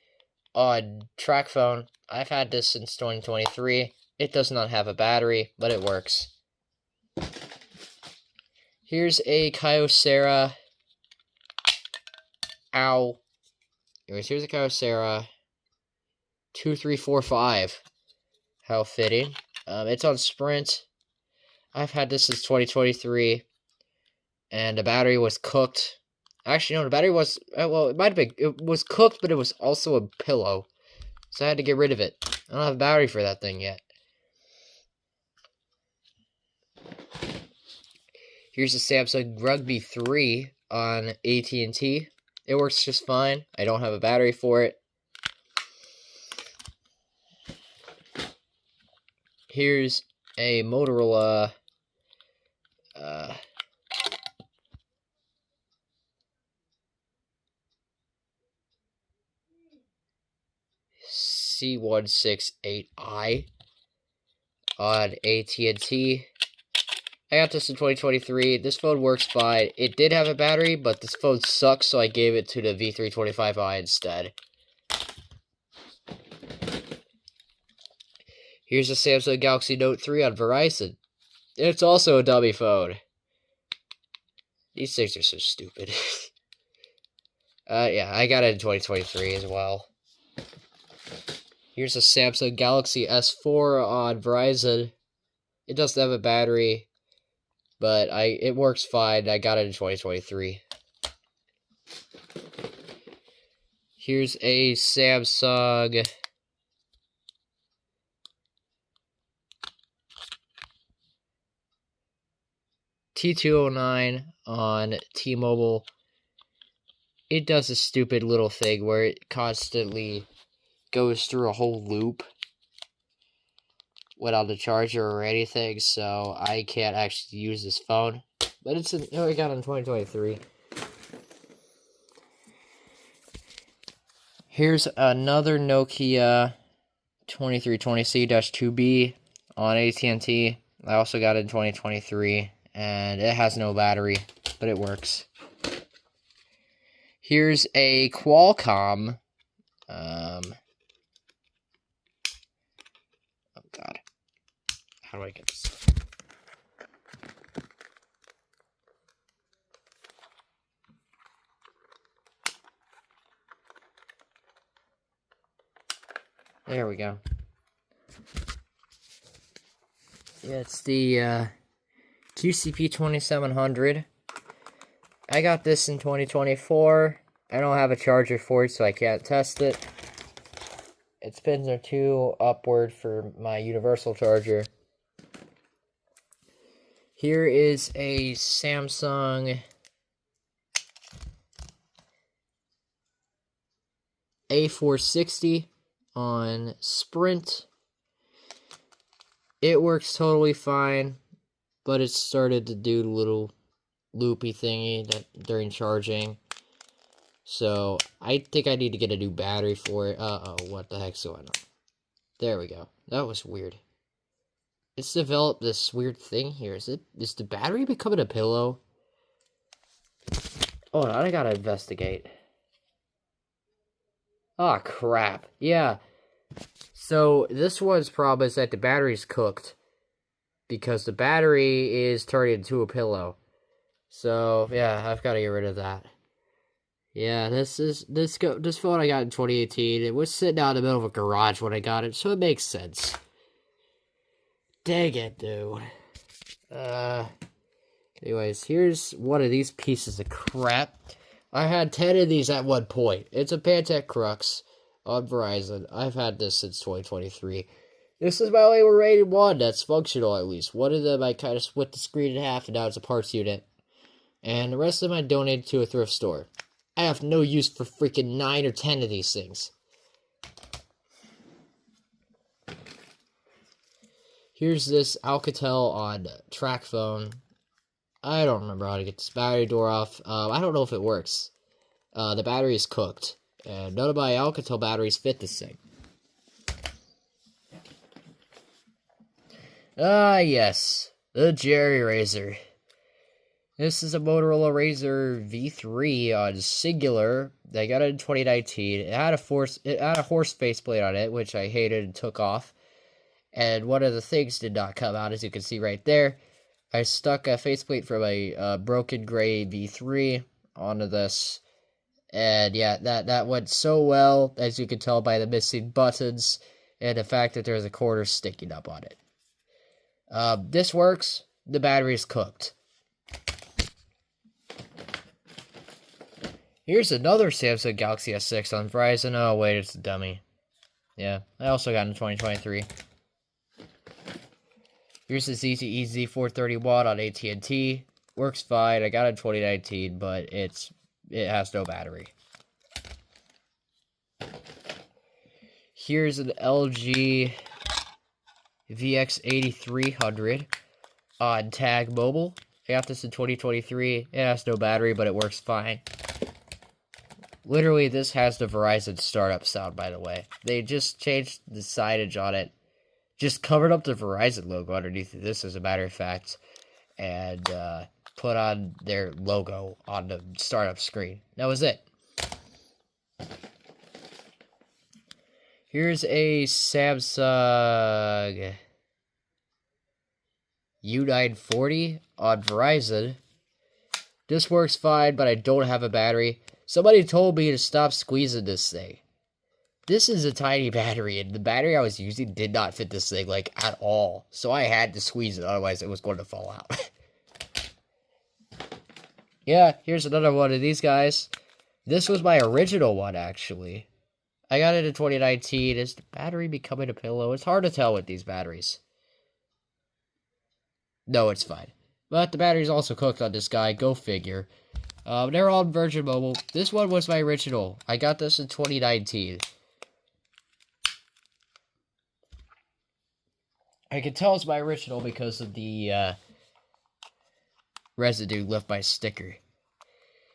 Speaker 1: on TracFone. I've had this since 2023. It does not have a battery, but it works. Here's a Kyocera. Here's a Kyocera 2345. How fitting. It's on Sprint. I've had this since 2023. And the battery was cooked. Actually, no, the battery was... well, it might have been... It was cooked, but it was also a pillow. So I had to get rid of it. I don't have a battery for that thing yet. Here's a Samsung Rugby 3 on AT&T. It works just fine. I don't have a battery for it. Here's a Motorola C168i on AT&T. I got this in 2023. This phone works fine. It did have a battery, but this phone sucks, so I gave it to the V325i instead. Here's a Samsung Galaxy Note 3 on Verizon. It's also a dummy phone. These things are so stupid. Yeah, I got it in 2023 as well. Here's a Samsung Galaxy S4 on Verizon. It doesn't have a battery, but it works fine. I got it in 2023. Here's a Samsung T209 on T-Mobile. It does a stupid little thing where it constantly goes through a whole loop without the charger or anything, so I can't actually use this phone. But I got it in 2023. Here's another Nokia 2320C-2B on AT&T. I also got it in 2023, and it has no battery, but it works. Here's a Qualcomm. Oh God, how do I get this? There we go. Yeah, it's the QCP 2700. I got this in 2024. I don't have a charger for it, so I can't test it. Its pins are too upward for my universal charger. Here is a Samsung A460 on Sprint. It works totally fine, but it started to do the little loopy thingy during charging. So I think I need to get a new battery for it. What the heck's going on? There we go. That was weird. It's developed this weird thing here. Is the battery becoming a pillow? Hold on, I gotta investigate. Oh crap. Yeah. So this one's problem is that the battery's cooked. Because the battery is turning into a pillow. So yeah, I've gotta get rid of that. Yeah, this phone I got in 2018. It was sitting out in the middle of a garage when I got it, so it makes sense. Dang it, dude. Anyways, here's one of these pieces of crap. I had 10 of these at one point. It's a Pantech Crux on Verizon. I've had this since 2023. This is my only rated one that's functional, at least. One of them I kind of split the screen in half, and now it's a parts unit. And the rest of them I donated to a thrift store. I have no use for freaking 9 or 10 of these things. Here's this Alcatel on TracFone. I don't remember how to get this battery door off. I don't know if it works. The battery is cooked. And none of my Alcatel batteries fit this thing. Yes. The Jerry Razr. This is a Motorola Razr V3 on Singular. I got it in 2019. It had a horse faceplate on it, which I hated and took off. And one of the things did not come out, as you can see right there. I stuck a faceplate from a broken gray V3 onto this. And yeah, that went so well, as you can tell by the missing buttons and the fact that there's a quarter sticking up on it. This works. The battery is cooked. Here's another Samsung Galaxy S6 on Verizon. Oh, wait, it's a dummy. Yeah, I also got it in 2023. Here's the ZTE Z430 watt on AT&T. Works fine. I got it in 2019, but it has no battery. Here's an LG VX8300 on Tag Mobile. I got this in 2023. It has no battery, but it works fine. Literally, this has the Verizon startup sound, by the way. They just changed the signage on it. Just covered up the Verizon logo underneath it, this as a matter of fact. And put on their logo on the startup screen. That was it. Here's a Samsung U940 on Verizon. This works fine, but I don't have a battery. Somebody told me to stop squeezing this thing. This is a tiny battery, and the battery I was using did not fit this thing, like, at all. So I had to squeeze it, otherwise it was going to fall out. Yeah, here's another one of these guys. This was my original one, actually. I got it in 2019. Is the battery becoming a pillow? It's hard to tell with these batteries. No, it's fine. But the battery's also cooked on this guy. Go figure. They're all on Virgin Mobile. This one was my original. I got this in 2019. I can tell it's my original because of the residue left by sticker.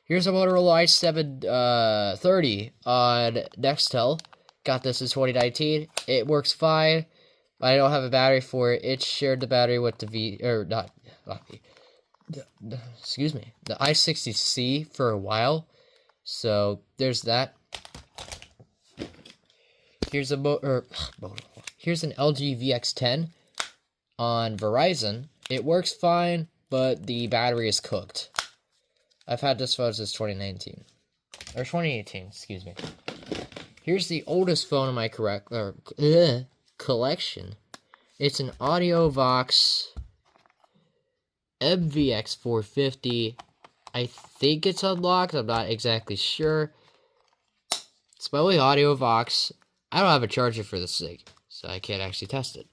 Speaker 1: Here's a Motorola i7 30 on Nextel. Got this in 2019. It works fine. I don't have a battery for it. It shared the battery with the the i60C for a while. So there's that. Here's here's an LG VX10 on Verizon. It works fine, but the battery is cooked. I've had this phone since 2019. Or 2018, excuse me. Here's the oldest phone in my collection. It's an AudioVox MVX450. I think it's unlocked. I'm not exactly sure. It's by only AudioVox. I don't have a charger for this thing, so I can't actually test it.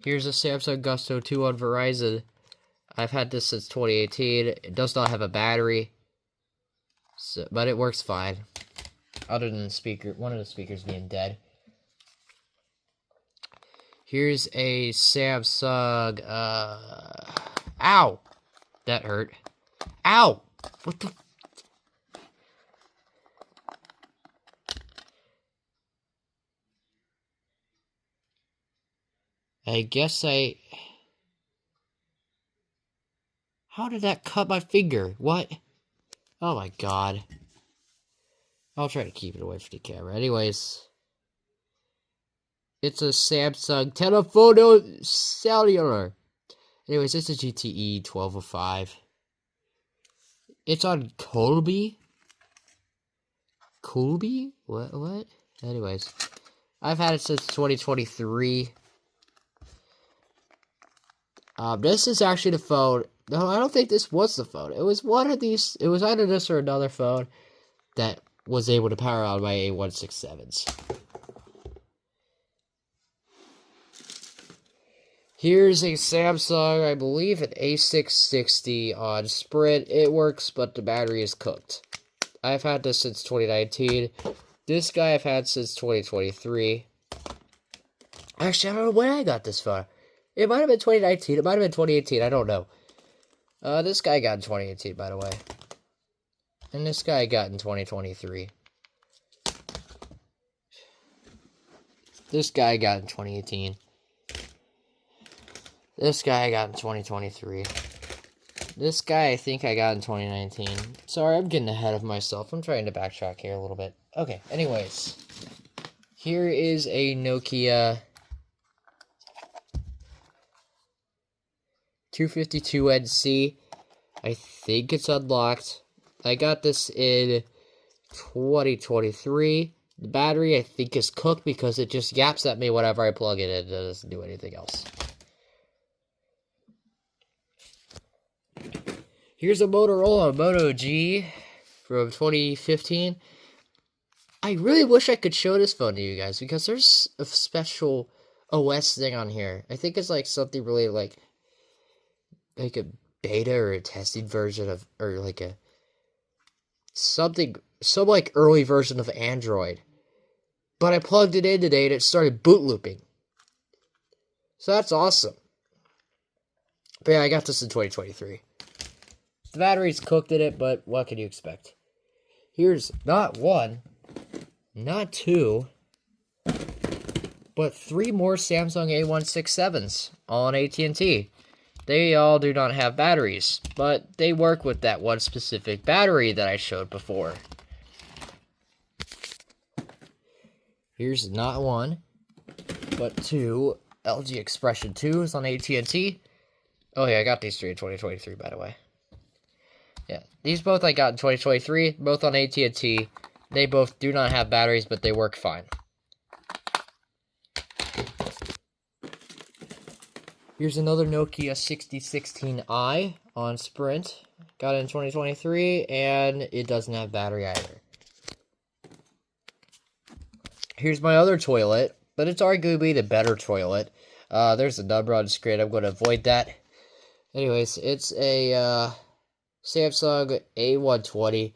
Speaker 1: Here's a Samsung Gusto 2 on Verizon. I've had this since 2018. It does not have a battery, but it works fine. Other than one of the speakers being dead. Here's a Samsung, ow! That hurt. Ow! What the? I guess how did that cut my finger? What? Oh my god. I'll try to keep it away from the camera. Anyways. It's a Samsung Telephoto Cellular. Anyways, it's a GTE 1205. It's on Colby? Colby? What? Anyways. I've had it since 2023. This is actually the phone. No, I don't think this was the phone. It was one of these. It was either this or another phone that was able to power on my A167s. Here's a Samsung, I believe an A660 on Sprint. It works, but the battery is cooked. I've had this since 2019. This guy I've had since 2023. Actually, I don't know when I got this phone. It might have been 2019. It might have been 2018. I don't know. This guy got in 2018, by the way. And this guy got in 2023. This guy got in 2018. This guy I got in 2023. This guy I think I got in 2019. Sorry, I'm getting ahead of myself. I'm trying to backtrack here a little bit. Okay, anyways. Here is a Nokia 252NC. I think it's unlocked. I got this in 2023. The battery I think is cooked because it just yaps at me whenever I plug it in. It doesn't do anything else. Here's a Motorola Moto G from 2015. I really wish I could show this phone to you guys because there's a special OS thing on here. I think it's like something really like a beta or a testing version of, or like a some like early version of Android. But I plugged it in today and it started boot looping. So that's awesome. But yeah, I got this in 2023. The battery's cooked in it, but what can you expect? Here's not one, not two, but three more Samsung A167s, all on AT&T. They all do not have batteries, but they work with that one specific battery that I showed before. Here's not one, but two LG Expression 2s on AT&T. Oh yeah, I got these three in 2023, by the way. Yeah, these both I got in 2023, both on AT&T. They both do not have batteries, but they work fine. Here's another Nokia 6016i on Sprint. Got it in 2023, and it doesn't have battery either. Here's my other toilet, but it's arguably the better toilet. There's a number on the screen. I'm going to avoid that. Anyways, it's a Samsung A120.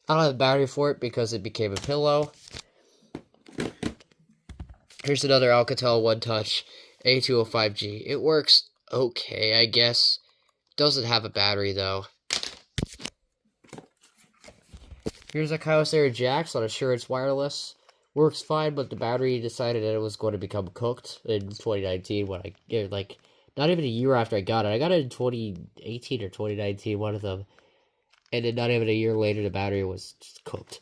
Speaker 1: I don't have a battery for it because it became a pillow. Here's another Alcatel One Touch A205G. It works okay, I guess. Doesn't have a battery, though. Here's a Kyocera Jax on Assurance Wireless. Works fine, but the battery decided that it was going to become cooked in 2019 when like, not even a year after I got it. I got it in 2018 or 2019, one of them. And then not even a year later, the battery was just cooked.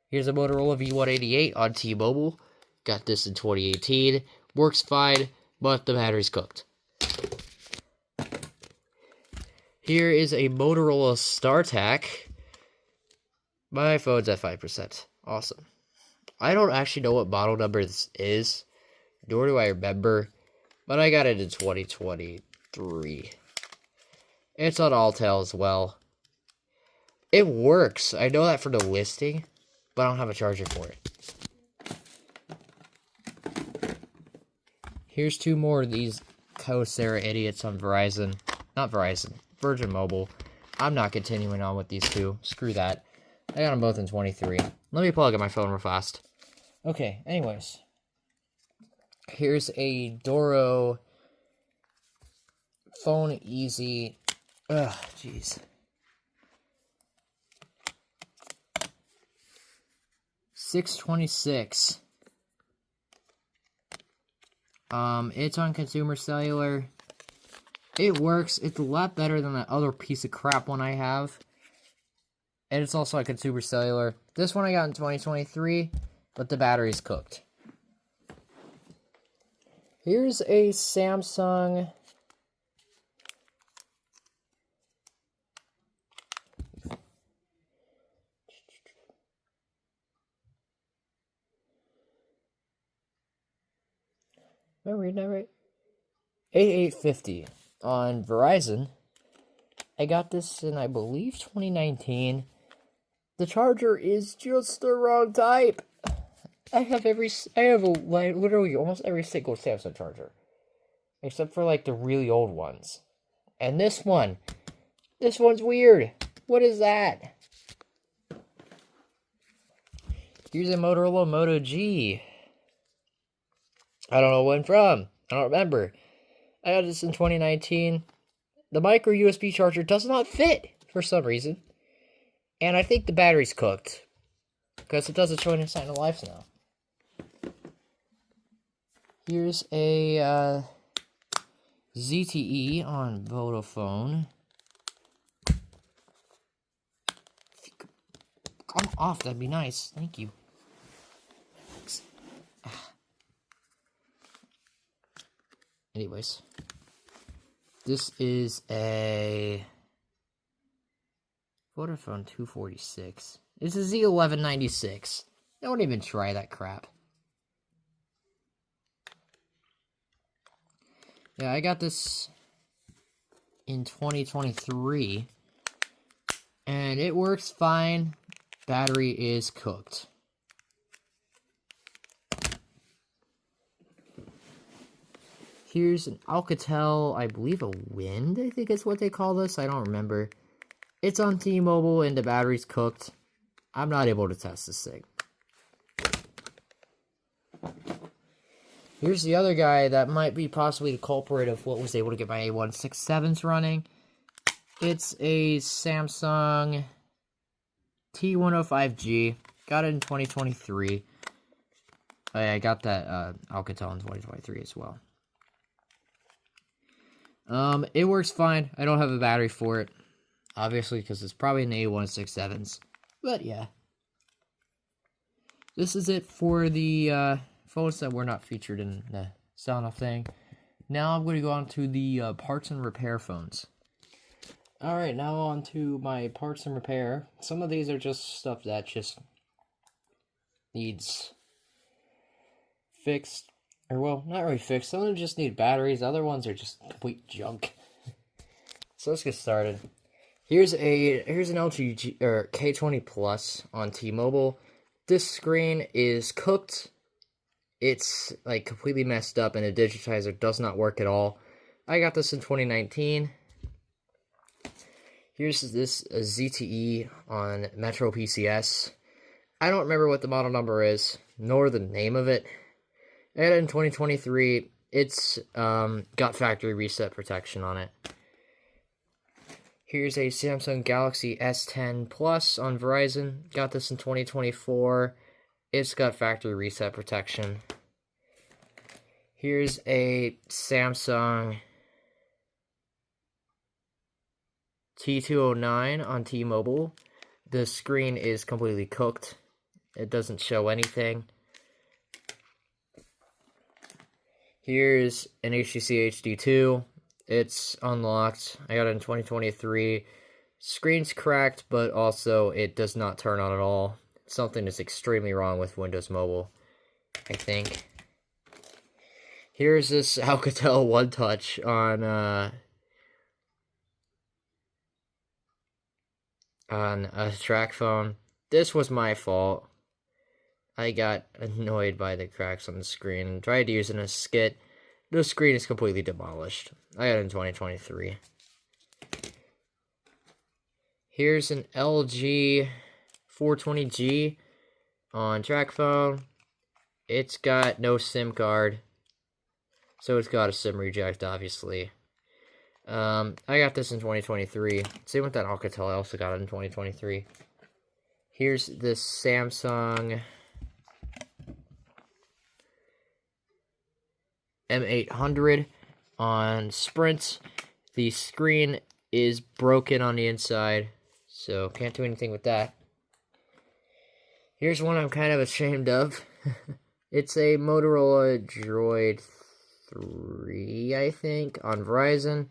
Speaker 1: Here's a Motorola V188 on T-Mobile. Got this in 2018. Works fine, but the battery's cooked. Here is a Motorola StarTAC. My phone's at 5%. Awesome. I don't actually know what model number this is, nor do I remember, but I got it in 2023. It's on Alltel as well. It works. I know that from the listing, but I don't have a charger for it. Here's two more of these Kyocera idiots on Verizon. Not Verizon. Virgin Mobile. I'm not continuing on with these two. Screw that. I got them both in 23. Let me plug in my phone real fast. Okay, anyways. Here's a Doro Phone Easy. Ugh, jeez. 626. It's on Consumer Cellular. It works. It's a lot better than that other piece of crap one I have. And it's also on Consumer Cellular. This one I got in 2023, but the battery's cooked. Here's a Samsung. Am I reading that right? A850 on Verizon. I got this in, I believe, 2019. The charger is just the wrong type. I have literally almost every single Samsung charger, except for like the really old ones. And this one's weird. What is that? Here's a Motorola Moto G. I don't know when from. I don't remember. I got this in 2019. The micro USB charger does not fit for some reason. And I think the battery's cooked, because it doesn't show any sign of life now. Here's a ZTE on Vodafone. Come off, that'd be nice. Thank you. Anyways, this is a Vodafone 246. It's a Z1196. Don't even try that crap. Yeah, I got this in 2023, and it works fine. Battery is cooked. Here's an Alcatel, I believe a Wind, I think is what they call this. I don't remember. It's on T-Mobile and the battery's cooked. I'm not able to test this thing. Here's the other guy that might be possibly the culprit of what was able to get my A167s running. It's a Samsung T105G. Got it in 2023. I got that Alcatel in 2023 as well. It works fine. I don't have a battery for it. Obviously, because it's probably an A167s. But yeah. This is it for the phones that were not featured in the sound-off thing. Now I'm going to go on to the parts and repair phones. Alright, now on to my parts and repair. Some of these are just stuff that just needs fixed. Or, well, not really fixed. Some of them just need batteries. Other ones are just complete junk. So let's get started. Here's an LG or K20 Plus on T-Mobile. This screen is cooked. It's like completely messed up, and the digitizer does not work at all. I got this in 2019. Here's this ZTE on Metro PCS. I don't remember what the model number is, nor the name of it. And in 2023, it's got factory reset protection on it. Here's a Samsung Galaxy S10 Plus on Verizon. Got this in 2024. It's got factory reset protection. Here's a Samsung T209 on T-Mobile. The screen is completely cooked. It doesn't show anything. Here's an HTC HD2. It's unlocked. I got it in 2023. Screen's cracked, but also it does not turn on at all. Something is extremely wrong with Windows Mobile, I think. Here's this Alcatel One Touch on a track phone. This was my fault. I got annoyed by the cracks on the screen and tried to use it in a skit. The screen is completely demolished. I got it in 2023. Here's an LG 420G on track phone. It's got no SIM card, so it's got a SIM reject, obviously. I got this in 2023. Same with that Alcatel. I also got it in 2023. Here's this Samsung M800 on Sprint. The screen is broken on the inside, so can't do anything with that. Here's one I'm kind of ashamed of. It's a Motorola Droid 3, I think, on Verizon.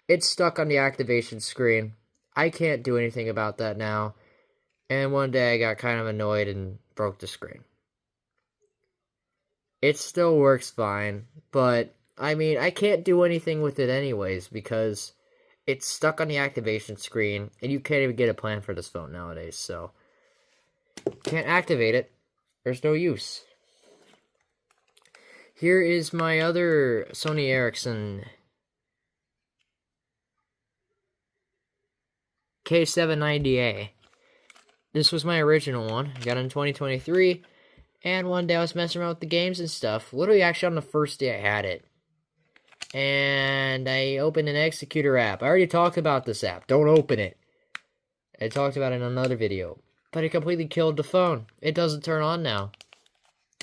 Speaker 1: It's stuck on the activation screen. I can't do anything about that now. And one day I got kind of annoyed and broke the screen. It still works fine, but I mean, I can't do anything with it anyways because it's stuck on the activation screen and you can't even get a plan for this phone nowadays, so can't activate it. There's no use. Here is my other Sony Ericsson K790A. This was my original one. I got it in 2023. And one day I was messing around with the games and stuff. Literally, actually, on the first day I had it. And I opened an Executor app. I already talked about this app. Don't open it. I talked about it in another video. But it completely killed the phone. It doesn't turn on now.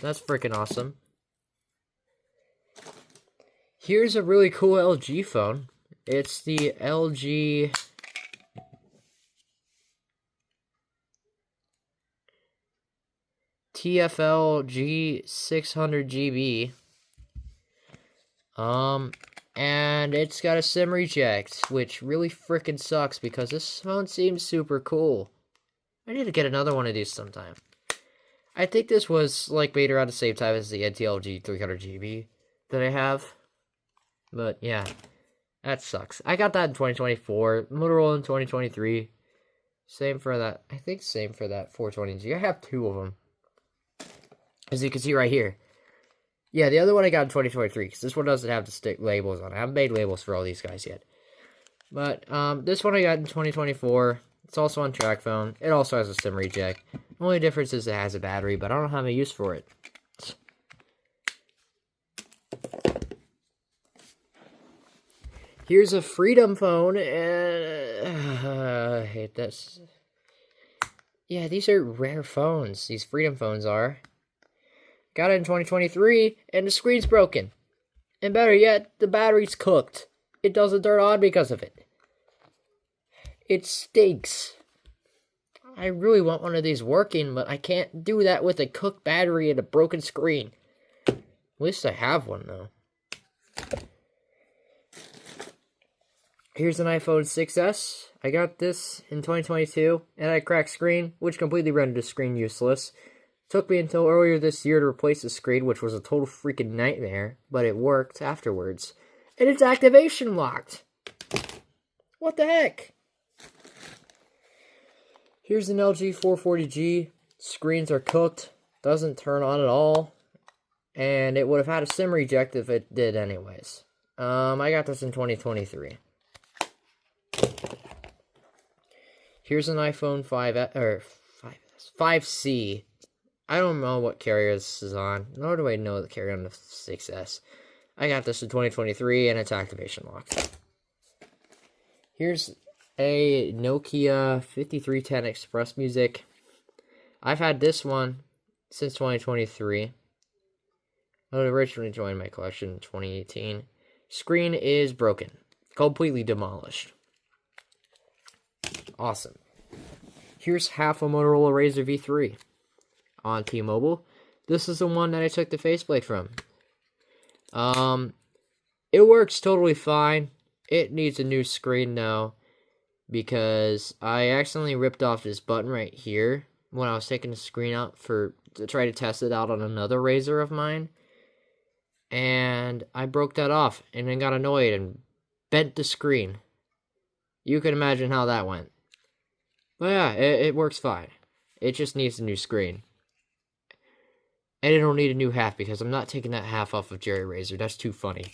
Speaker 1: That's freaking awesome. Here's a really cool LG phone. It's the LG TFL G600GB. And it's got a SIM reject, which really freaking sucks because this phone seems super cool. I need to get another one of these sometime. I think this was like made around the same time as the NTLG 300GB that I have. But yeah, that sucks. I got that in 2024, Motorola in 2023. Same for that, I think same for that 420G. I have two of them. As you can see right here. Yeah, the other one I got in 2023, because this one doesn't have the stick labels on it. I haven't made labels for all these guys yet. But, this one I got in 2024. It's also on track phone. It also has a SIM reject. The only difference is it has a battery, but I don't have a use for it. Here's a Freedom phone. I hate this. Yeah, these are rare phones. These Freedom phones are. Got it in 2023, and the screen's broken. And better yet, the battery's cooked. It doesn't turn on because of it. It stinks. I really want one of these working, but I can't do that with a cooked battery and a broken screen. At least I have one, though. Here's an iPhone 6s. I got this in 2022, and I had a cracked screen, which completely rendered the screen useless. Took me until earlier this year to replace the screen, which was a total freaking nightmare, but it worked afterwards. And it's activation locked. What the heck? Here's an LG 440G. Screens are cooked. Doesn't turn on at all. And it would have had a SIM reject if it did anyways. I got this in 2023. Here's an iPhone 5C. I don't know what carrier this is on, nor do I know the carrier on the 6S. I got this in 2023, and it's activation locked. Here's a Nokia 5310 Express Music. I've had this one since 2023. I originally joined my collection in 2018. Screen is broken. Completely demolished. Awesome. Here's half a Motorola Razr V3 on T-Mobile. This is the one that I took the faceplate from. It works totally fine. it needs a new screen now because I accidentally ripped off this button right here when I was taking the screen out to try to test it out on another Razer of mine. And I broke that off and then got annoyed and bent the screen. You can imagine how that went. But yeah, it works fine. It just needs a new screen. And it'll need a new half because I'm not taking that half off of Jerry Razer. That's too funny.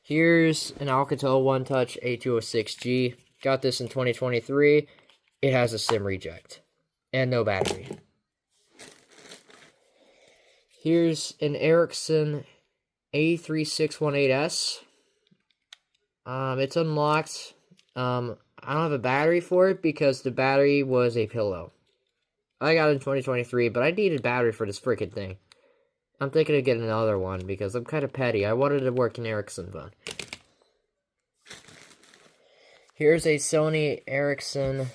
Speaker 1: Here's an Alcatel One Touch A206G. Got this in 2023. It has a SIM reject. And no battery. Here's an Ericsson A3618S. It's unlocked. I don't have a battery for it because the battery was a pillow. I got it in 2023, but I needed battery for this freaking thing. I'm thinking of getting another one because I'm kind of petty. I wanted to work in Ericsson phone. Here's a Sony Ericsson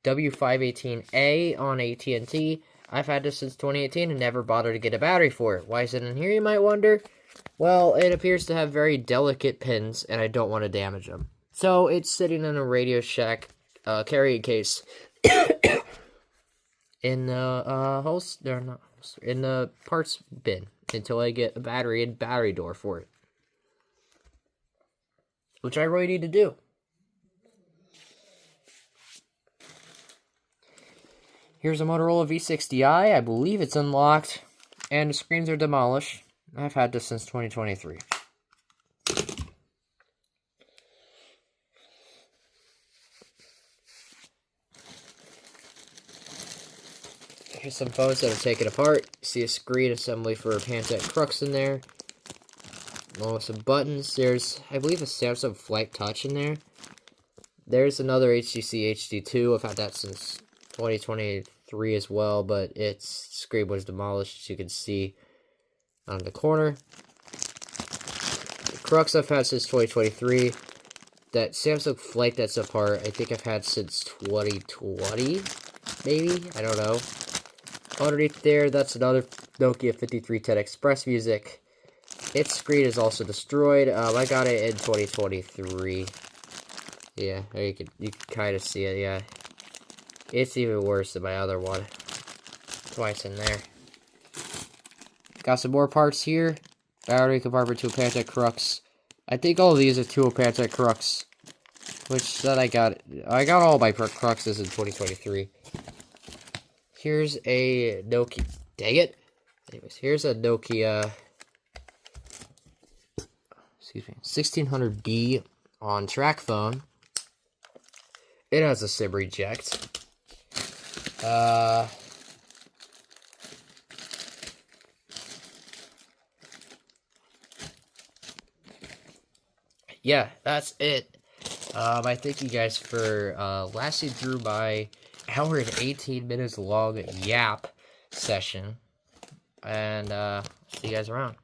Speaker 1: W518A on AT&T. I've had this since 2018 and never bothered to get a battery for it. Why is it in here, you might wonder? Well, it appears to have very delicate pins, and I don't want to damage them. So, it's sitting in a Radio Shack carrying case. In the in the parts bin until I get a battery and battery door for it, which I really need to do. Here's a Motorola V60i. I believe it's unlocked, and the screens are demolished. I've had this since 2023. Here's some phones that are taken apart. You see a screen assembly for a Pantech Crux in there. Along with some buttons. There's, I believe, a Samsung Flight Touch in there. There's another HTC HD2. I've had that since 2023 as well, but its screen was demolished, as you can see on the corner. The Crux I've had since 2023. That Samsung Flight that's apart, I think I've had since 2020, maybe? I don't know. Underneath there, that's another Nokia 5310 Express Music. Its screen is also destroyed. I got it in 2023. Yeah, you can kind of see it, yeah. It's even worse than my other one. Twice in there. Got some more parts here. Battery compartment to a Pantech Crux. I think all of these are to a Pantech Crux. Which, then I got all my Cruxes in 2023. Here's a Nokia. Dang it. Anyways, here's a Nokia. Excuse me. 1600D on track phone. It has a SIM reject. Yeah, that's it. I thank you guys for lasting through my hour and 18 minutes long yap session. And see you guys around.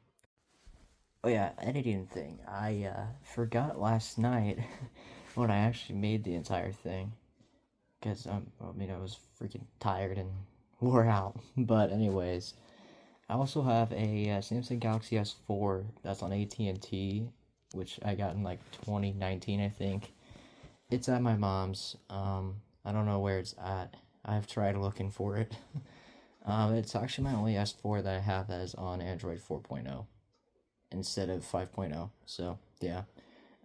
Speaker 2: Oh yeah, editing thing. I forgot last night when I actually made the entire thing. Because, I was freaking tired and wore out. But anyways, I also have a Samsung Galaxy S4 that's on AT&T, which I got in like 2019, I think. It's at my mom's. I don't know where it's at. I've tried looking for it. It's actually my only S4 that I have that is on Android 4.0 instead of 5.0. So, yeah.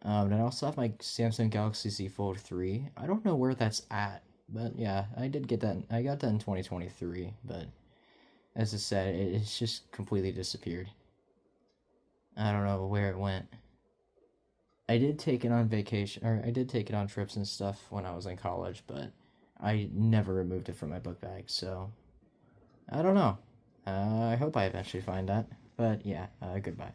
Speaker 2: And I also have my Samsung Galaxy Z Fold 3. I don't know where that's at, but yeah, I did get that. I got that in 2023, but as I said, it's just completely disappeared. I don't know where it went. I did take it on vacation, or I did take it on trips and stuff when I was in college, but I never removed it from my book bag, so I don't know. I hope I eventually find that, but yeah, goodbye.